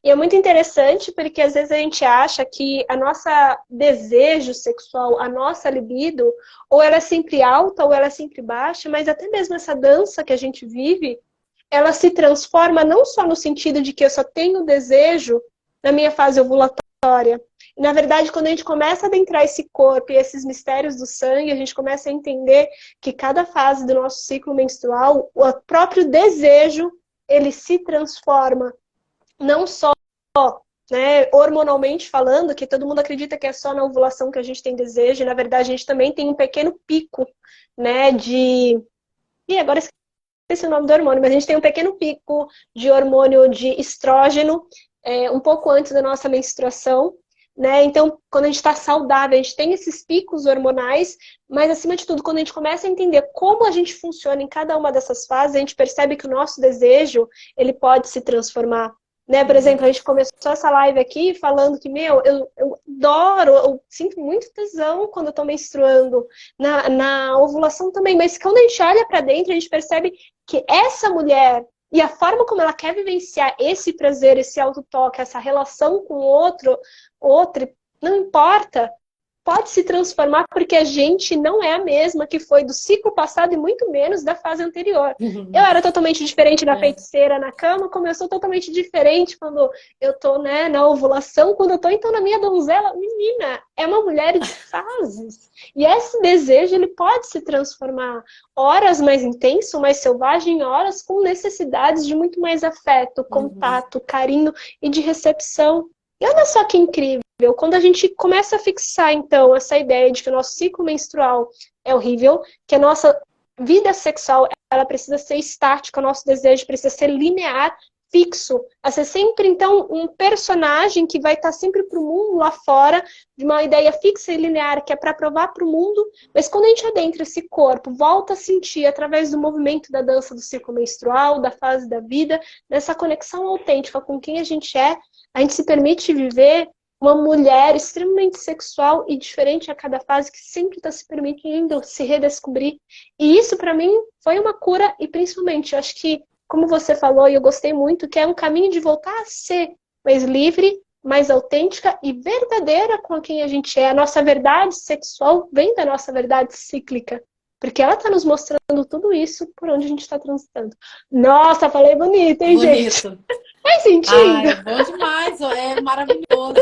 E é muito interessante porque às vezes a gente acha que a nossa desejo sexual, a nossa libido, ou ela é sempre alta ou ela é sempre baixa, mas até mesmo essa dança que a gente vive, ela se transforma não só no sentido de que eu só tenho desejo na minha fase ovulatória. Na verdade, quando a gente começa a adentrar esse corpo e esses mistérios do sangue, a gente começa a entender que cada fase do nosso ciclo menstrual, o próprio desejo, ele se transforma. Não só, né, hormonalmente falando, que todo mundo acredita que é só na ovulação que a gente tem desejo, e na verdade a gente também tem um pequeno pico, né, de... E agora esqueci o nome do hormônio, mas a gente tem um pequeno pico de hormônio de estrógeno, um pouco antes da nossa menstruação, né? Então, quando a gente está saudável, a gente tem esses picos hormonais, mas acima de tudo, quando a gente começa a entender como a gente funciona em cada uma dessas fases, a gente percebe que o nosso desejo, ele pode se transformar. Né? Por exemplo, a gente começou essa live aqui falando que, eu adoro, eu sinto muito tesão quando eu tô menstruando, na ovulação também, mas quando a gente olha para dentro, a gente percebe que essa mulher e a forma como ela quer vivenciar esse prazer, esse autotoque, essa relação com o outro, não importa, pode se transformar porque a gente não é a mesma que foi do ciclo passado e muito menos da fase anterior. Eu era totalmente diferente da feiticeira na cama, como eu sou totalmente diferente quando eu tô, né, na ovulação, quando eu tô então na minha donzela. Menina, é uma mulher de fases. E esse desejo, ele pode se transformar horas mais intenso, mais selvagem, horas com necessidades de muito mais afeto, contato, carinho e de recepção. E olha só que incrível, quando a gente começa a fixar, então, essa ideia de que o nosso ciclo menstrual é horrível, que a nossa vida sexual ela precisa ser estática, o nosso desejo precisa ser linear, fixo, a ser sempre, então, um personagem que vai estar sempre para o mundo lá fora, de uma ideia fixa e linear, que é para provar para o mundo, mas quando a gente adentra esse corpo, volta a sentir, através do movimento da dança do ciclo menstrual, da fase da vida, dessa conexão autêntica com quem a gente se permite viver uma mulher extremamente sexual e diferente a cada fase, que sempre está se permitindo se redescobrir. E isso, para mim, foi uma cura, e principalmente, eu acho que, como você falou, e eu gostei muito, que é um caminho de voltar a ser mais livre, mais autêntica e verdadeira com quem a gente é. A nossa verdade sexual vem da nossa verdade cíclica, porque ela está nos mostrando tudo isso por onde a gente está transitando. Nossa, falei bonito, hein, gente? Bonito. Faz Ah, sentido? é bom demais, ó, é maravilhoso.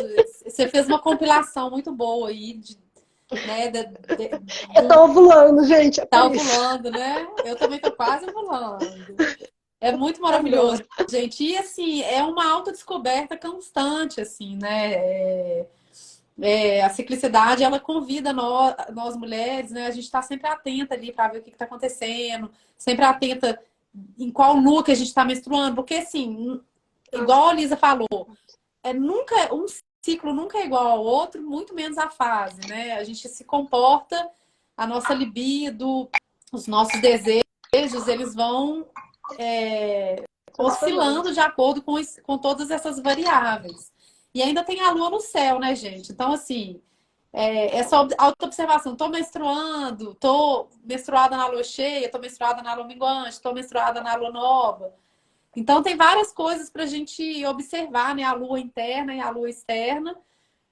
Você fez uma compilação muito boa aí, né, Eu tô ovulando, gente, é por tá isso. ovulando, né? Eu também tô quase ovulando. É muito maravilhoso, Adoro. gente. E assim, é uma autodescoberta constante, assim, né? A ciclicidade, ela convida nós mulheres, né? A gente está sempre atenta ali para ver o que está acontecendo, sempre atenta em qual lua que a gente está menstruando, porque assim, igual a Lisa falou, nunca um ciclo nunca é igual ao outro, muito menos a fase, né? A gente se comporta, a nossa libido, os nossos desejos, eles vão Transformando. oscilando de acordo com todas essas variáveis. E ainda tem a lua no céu, né, gente? Então, assim, essa auto-observação, tô menstruada na lua cheia, tô menstruada na lua minguante, tô menstruada na lua nova. Então, tem várias coisas para a gente observar, né? A lua interna e a lua externa.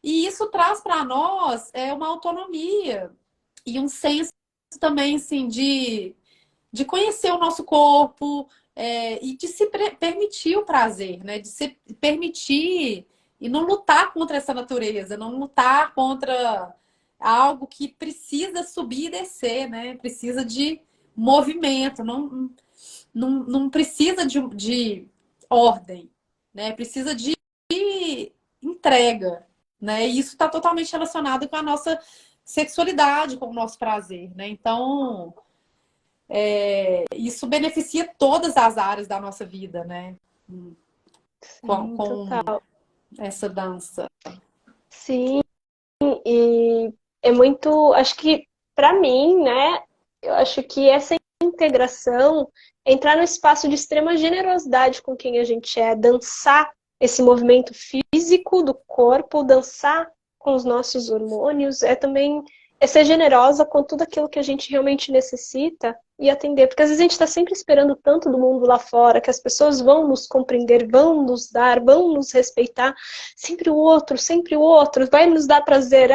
E isso traz para nós uma autonomia e um senso também, assim, de conhecer o nosso corpo e de se permitir o prazer, né? De se permitir e não lutar contra essa natureza, não lutar contra algo que precisa subir e descer, né? Precisa de movimento, não precisa de ordem, né? Precisa de entrega, né? E isso está totalmente relacionado com a nossa sexualidade, com o nosso prazer, né? Então, isso beneficia todas as áreas da nossa vida, né? Sim, Com total. essa dança. Sim, e é muito, acho que para mim, né, eu acho que essa integração, entrar no espaço de extrema generosidade com quem a gente é, dançar esse movimento físico do corpo, dançar com os nossos hormônios, é também ser generosa com tudo aquilo que a gente realmente necessita e atender, porque às vezes a gente está sempre esperando tanto do mundo lá fora, que as pessoas vão nos compreender, vão nos dar, vão nos respeitar, sempre o outro, vai nos dar prazer,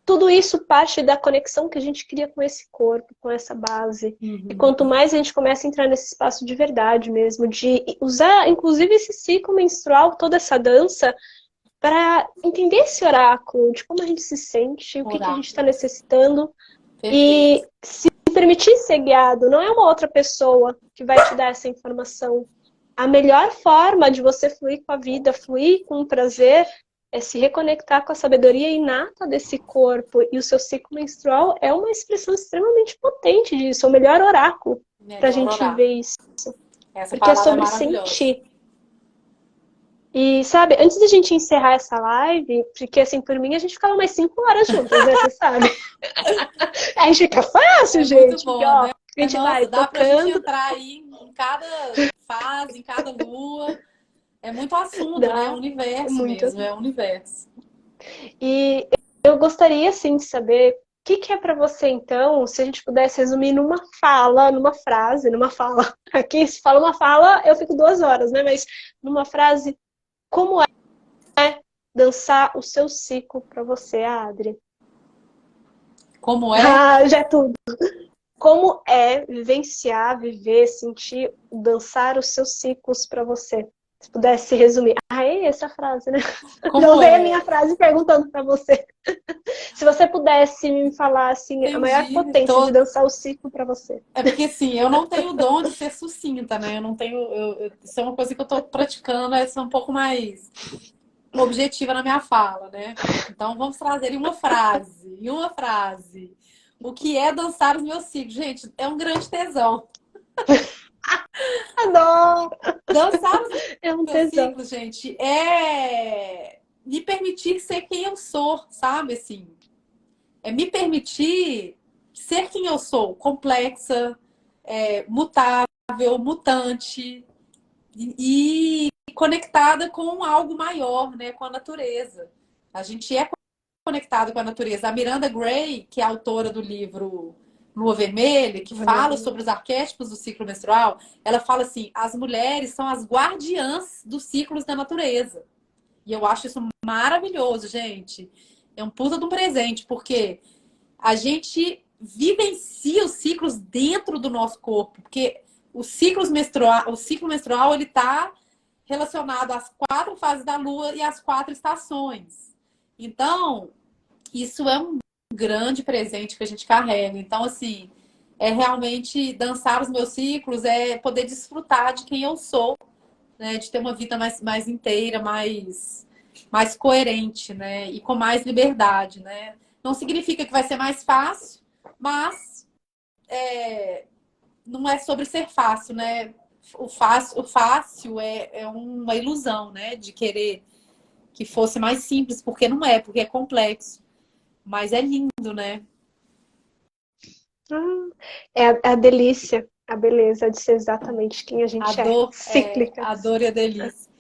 tudo isso parte da conexão que a gente cria com esse corpo, com essa base. E Uhum. quanto mais a gente começa a entrar nesse espaço de verdade mesmo, de usar, inclusive, esse ciclo menstrual, toda essa dança, para entender esse oráculo, de como a gente se sente, o que a gente está necessitando, Perfeito. e se permitir ser guiado. Não é uma outra pessoa que vai te dar essa informação. A melhor forma de você fluir com a vida, fluir com o prazer, é se reconectar com a sabedoria inata desse corpo. E o seu ciclo menstrual é uma expressão extremamente potente disso. É o melhor oráculo para a Melhor gente orar. ver isso. Essa Porque é palavra é sobre maravilhosa. sentir. E, sabe, antes da gente encerrar essa live, porque assim, por mim, a gente ficava mais 5 horas juntas, né? Você sabe? Aí fica fácil, É muito gente. Porque, bom, ó, né? a gente Nossa, vai dá pra gente tocando, entrar aí em cada fase, em cada lua. É muito assunto, né? É um dá universo muito. mesmo, é um universo. E eu gostaria, assim, de saber o que que é para você, então, se a gente pudesse resumir numa fala, numa frase, numa fala. Aqui, se fala uma fala, eu fico 2 horas, né? Mas numa frase, como é dançar o seu ciclo para você, Adri? Como é? Ah, já é tudo. Como é vivenciar, viver, sentir, dançar os seus ciclos para você? Se pudesse resumir. Ah, é essa frase, né? Já Como usei a minha é? frase perguntando para você. Se você pudesse me falar assim, a maior Entendi. potência de dançar o ciclo para você. É porque assim, eu não tenho o dom de ser sucinta, né? Eu não tenho. Isso é uma coisa que eu tô praticando, é ser um pouco mais objetiva na minha fala, né? Então vamos trazer em uma frase. Em uma frase. O que é dançar os meus ciclos? Gente, é um grande tesão. Dançar os É um meus tesão. ciclos, gente, é me permitir ser quem eu sou, sabe? Assim, é me permitir ser quem eu sou, complexa, mutável, mutante e conectada com algo maior, né? Com a natureza. A gente é conectado com a natureza. A Miranda Gray, que é autora do livro Lua Vermelha, que Olha fala aí. sobre os arquétipos do ciclo menstrual, ela fala assim: as mulheres são as guardiãs dos ciclos da natureza. E eu acho isso maravilhoso, gente. É um puta de um presente, porque a gente vivencia os ciclos dentro do nosso corpo, porque o ciclo menstrual ele está relacionado às 4 fases da Lua e às 4 estações. Então, isso é um grande presente que a gente carrega. Então, assim, é realmente dançar os meus ciclos, é poder desfrutar de quem eu sou, né? De ter uma vida mais inteira, mais coerente, né? E com mais liberdade, né? Não significa que vai ser mais fácil, mas não é sobre ser fácil, né? O fácil é uma ilusão, né? De querer que fosse mais simples, porque não é, porque é complexo. Mas é lindo, né? É a delícia, a beleza de ser exatamente quem a gente é. A Cíclicas. dor e a delícia.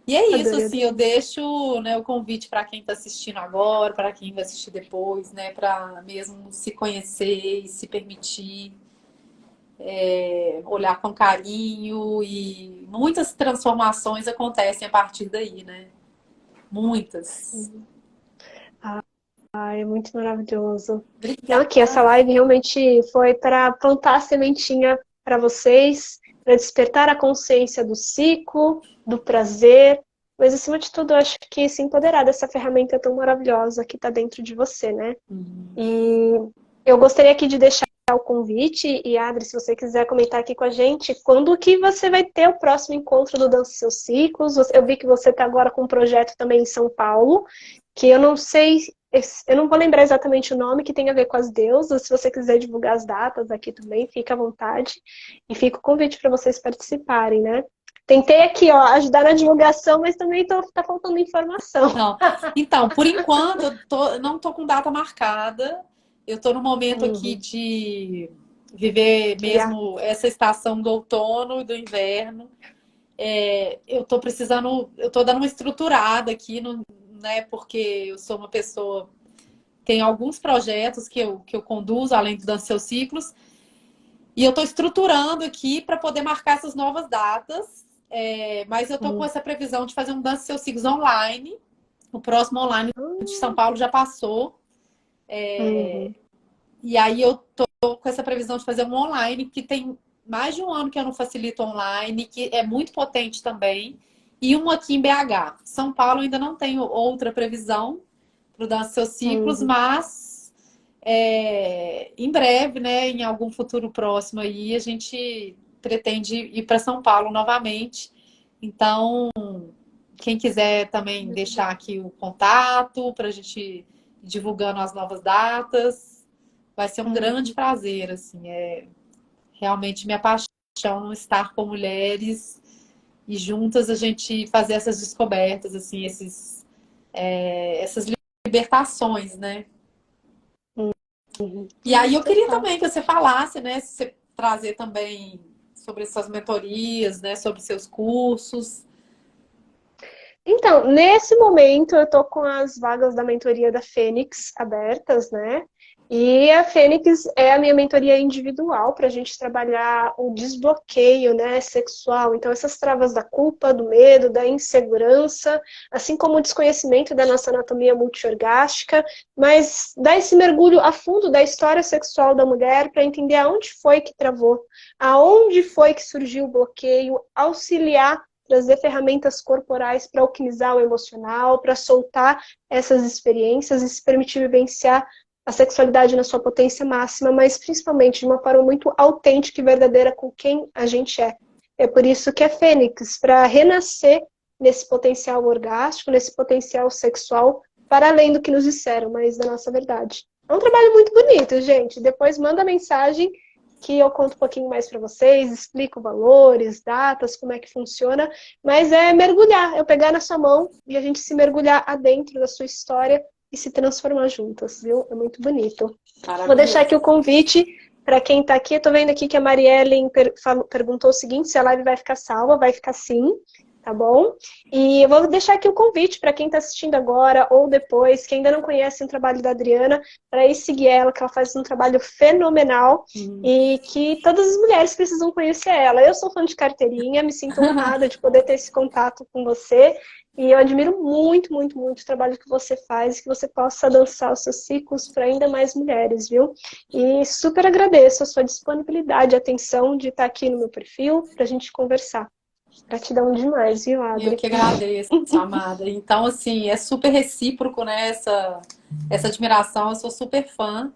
E é isso, Adorei a assim, eu delícia. deixo, né, o convite para quem está assistindo agora, para quem vai assistir depois, né, para mesmo se conhecer e se permitir olhar com carinho e muitas transformações acontecem a partir daí, né? Muitas. Ai, é muito maravilhoso. Não, aqui, essa Obrigada. live realmente foi para plantar a sementinha para vocês, para despertar a consciência do ciclo, do prazer, mas acima de tudo, eu acho que se empoderar dessa ferramenta tão maravilhosa que está dentro de você, né? E eu gostaria aqui de deixar o convite, e Adri, se você quiser comentar aqui com a gente, quando que você vai ter o próximo encontro do Dança Seus Ciclos? Eu vi que você está agora com um projeto também em São Paulo, que eu não sei, eu não vou lembrar exatamente o nome, que tem a ver com as deusas. Se você quiser divulgar as datas aqui também, fica à vontade. E fica o convite para vocês participarem, né? Tentei aqui, ó, ajudar na divulgação, mas também tá faltando informação. Não. Então, por enquanto, não tô com data marcada. Eu estou no momento aqui Uhum. de viver Já. mesmo essa estação do outono e do inverno. Eu estou precisando, eu estou dando uma estruturada aqui, né? Porque eu sou uma pessoa, tem alguns projetos que eu conduzo, além do Dança Seus Ciclos, e eu estou estruturando aqui para poder marcar essas novas datas. Mas eu estou com Uhum. essa previsão de fazer um Dança Seus Ciclos online. O próximo online de São Paulo já passou. Uhum. E aí eu tô com essa previsão de fazer um online, que tem mais de um ano que eu não facilito online, que é muito potente também. E um aqui em BH. São Paulo eu ainda não tenho outra previsão para dar seus ciclos, Uhum. mas em breve, né, em algum futuro próximo aí, a gente pretende ir para São Paulo novamente. Então, quem quiser também deixar aqui o contato para a gente ir divulgando as novas datas, vai ser um grande Uhum. prazer, assim, realmente minha paixão estar com mulheres e juntas a gente fazer essas descobertas, assim, essas libertações, né? Uhum. E aí eu queria Total. também que você falasse, né, se você trazer também sobre suas mentorias, né, sobre seus cursos. Então, nesse momento eu tô com as vagas da mentoria da Fênix abertas, né? E a Fênix é a minha mentoria individual para a gente trabalhar o desbloqueio, né, sexual. Então, essas travas da culpa, do medo, da insegurança, assim como o desconhecimento da nossa anatomia multiorgástica, mas dar esse mergulho a fundo da história sexual da mulher para entender aonde foi que travou, aonde foi que surgiu o bloqueio, auxiliar, trazer ferramentas corporais para alquimizar o emocional, para soltar essas experiências e se permitir vivenciar a sexualidade na sua potência máxima, mas principalmente de uma forma muito autêntica e verdadeira com quem a gente é. É por isso que é Fênix, para renascer nesse potencial orgástico, nesse potencial sexual, para além do que nos disseram, mas da nossa verdade. É um trabalho muito bonito, gente. Depois manda mensagem que eu conto um pouquinho mais para vocês, explico valores, datas, como é que funciona, mas é mergulhar, eu pegar na sua mão e a gente se mergulhar adentro da sua história e se transformar juntas, viu? É muito bonito. Vou deixar aqui o convite para quem está aqui. Eu tô vendo aqui que a Mariellen perguntou o seguinte, se a live vai ficar salva. Vai ficar sim, tá bom? E eu vou deixar aqui o convite para quem está assistindo agora ou depois, que ainda não conhece o trabalho da Adriana, para ir seguir ela, que ela faz um trabalho fenomenal e que todas as mulheres precisam conhecer ela. Eu sou fã de carteirinha, me sinto honrada de poder ter esse contato com você. E eu admiro muito, muito, muito o trabalho que você faz, que você possa dançar os seus ciclos para ainda mais mulheres, viu? E super agradeço a sua disponibilidade, a atenção de estar aqui no meu perfil para a gente conversar. Gratidão demais, viu, Adri? Eu que agradeço, amada. Então, assim, é super recíproco, né, essa admiração. Eu sou super fã.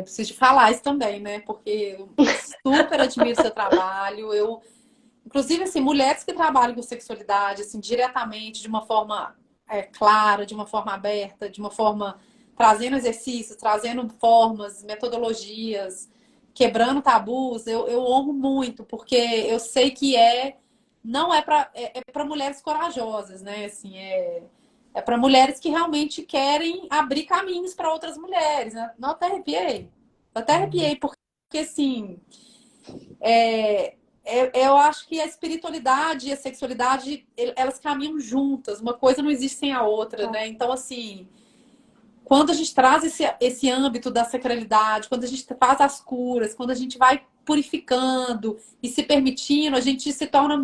Preciso de falar isso também, né? Porque eu super admiro seu trabalho. Inclusive, assim, mulheres que trabalham com sexualidade, assim, diretamente, de uma forma clara, de uma forma aberta, de uma forma trazendo exercícios, trazendo formas, metodologias, quebrando tabus, eu honro muito, porque eu sei que não é para mulheres corajosas, né? Assim, é para mulheres que realmente querem abrir caminhos para outras mulheres, né? Não, até arrepiei, porque assim, eu acho que a espiritualidade e a sexualidade, elas caminham juntas, uma coisa não existe sem a outra, né? Então, assim, quando a gente traz esse âmbito da sacralidade, quando a gente faz as curas, quando a gente vai purificando e se permitindo, a gente se torna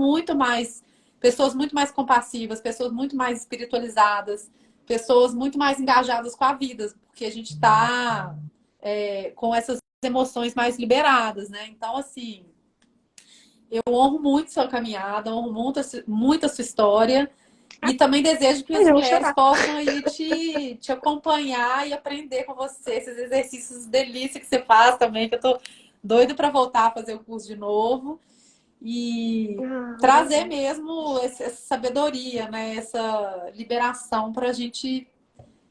pessoas muito mais compassivas, pessoas muito mais espiritualizadas, pessoas muito mais engajadas com a vida, porque a gente está com essas emoções mais liberadas, né? Então, assim, eu honro muito sua caminhada, honro muito a sua história. E também desejo que as mulheres possam aí te acompanhar e aprender com você esses exercícios delícia que você faz também, que eu tô doida para voltar a fazer o curso de novo e trazer mesmo essa sabedoria, né? Essa liberação para a gente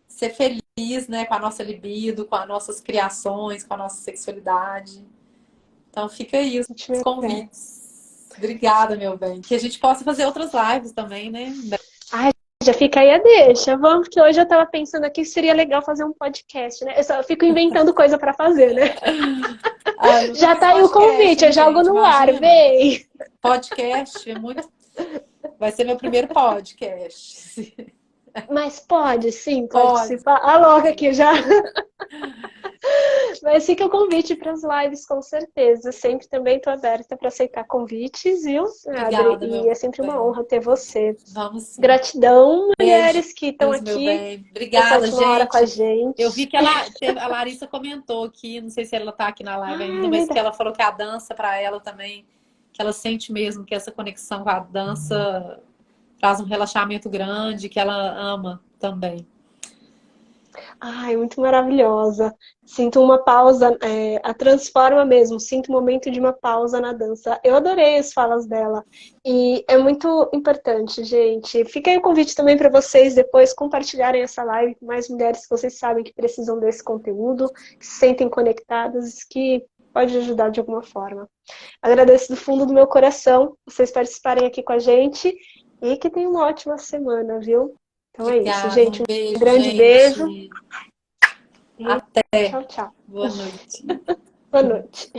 ser feliz, né? Com a nossa libido, com as nossas criações, com a nossa sexualidade. Então fica aí os convites. Obrigada, meu bem. Que a gente possa fazer outras lives também, né? Ai, já fica aí a deixa. Vamos, porque hoje eu tava pensando aqui que seria legal fazer um podcast, né? Eu só fico inventando coisa pra fazer, né? Já tá aí o convite, eu jogo no ar, vem! Podcast, vai ser meu primeiro podcast. Mas pode, sim, participar. Aloca aqui já. Mas fica o convite para as lives, com certeza. Sempre também estou aberta para aceitar convites, viu, Obrigada, Adri? E é sempre uma honra ter você. Vamos sim. Gratidão, mulheres que estão aqui. Obrigada, gente. Hora com a gente. Eu vi que a Larissa comentou aqui, não sei se ela está aqui na live ainda, mas que ela falou que a dança para ela também, que ela sente mesmo que essa conexão com a dança traz um relaxamento grande, que ela ama também. Ai, muito maravilhosa. Sinto uma pausa, a transforma mesmo. Sinto um momento de uma pausa na dança. Eu adorei as falas dela. E é muito importante, gente. Fica aí o convite também para vocês depois compartilharem essa live com mais mulheres que vocês sabem que precisam desse conteúdo, que se sentem conectadas, que pode ajudar de alguma forma. Agradeço do fundo do meu coração vocês participarem aqui com a gente e que tenham uma ótima semana, viu? Então Obrigada, é isso, gente. Um beijo, grande beijo. Até. Tchau, tchau. Boa noite. Boa noite.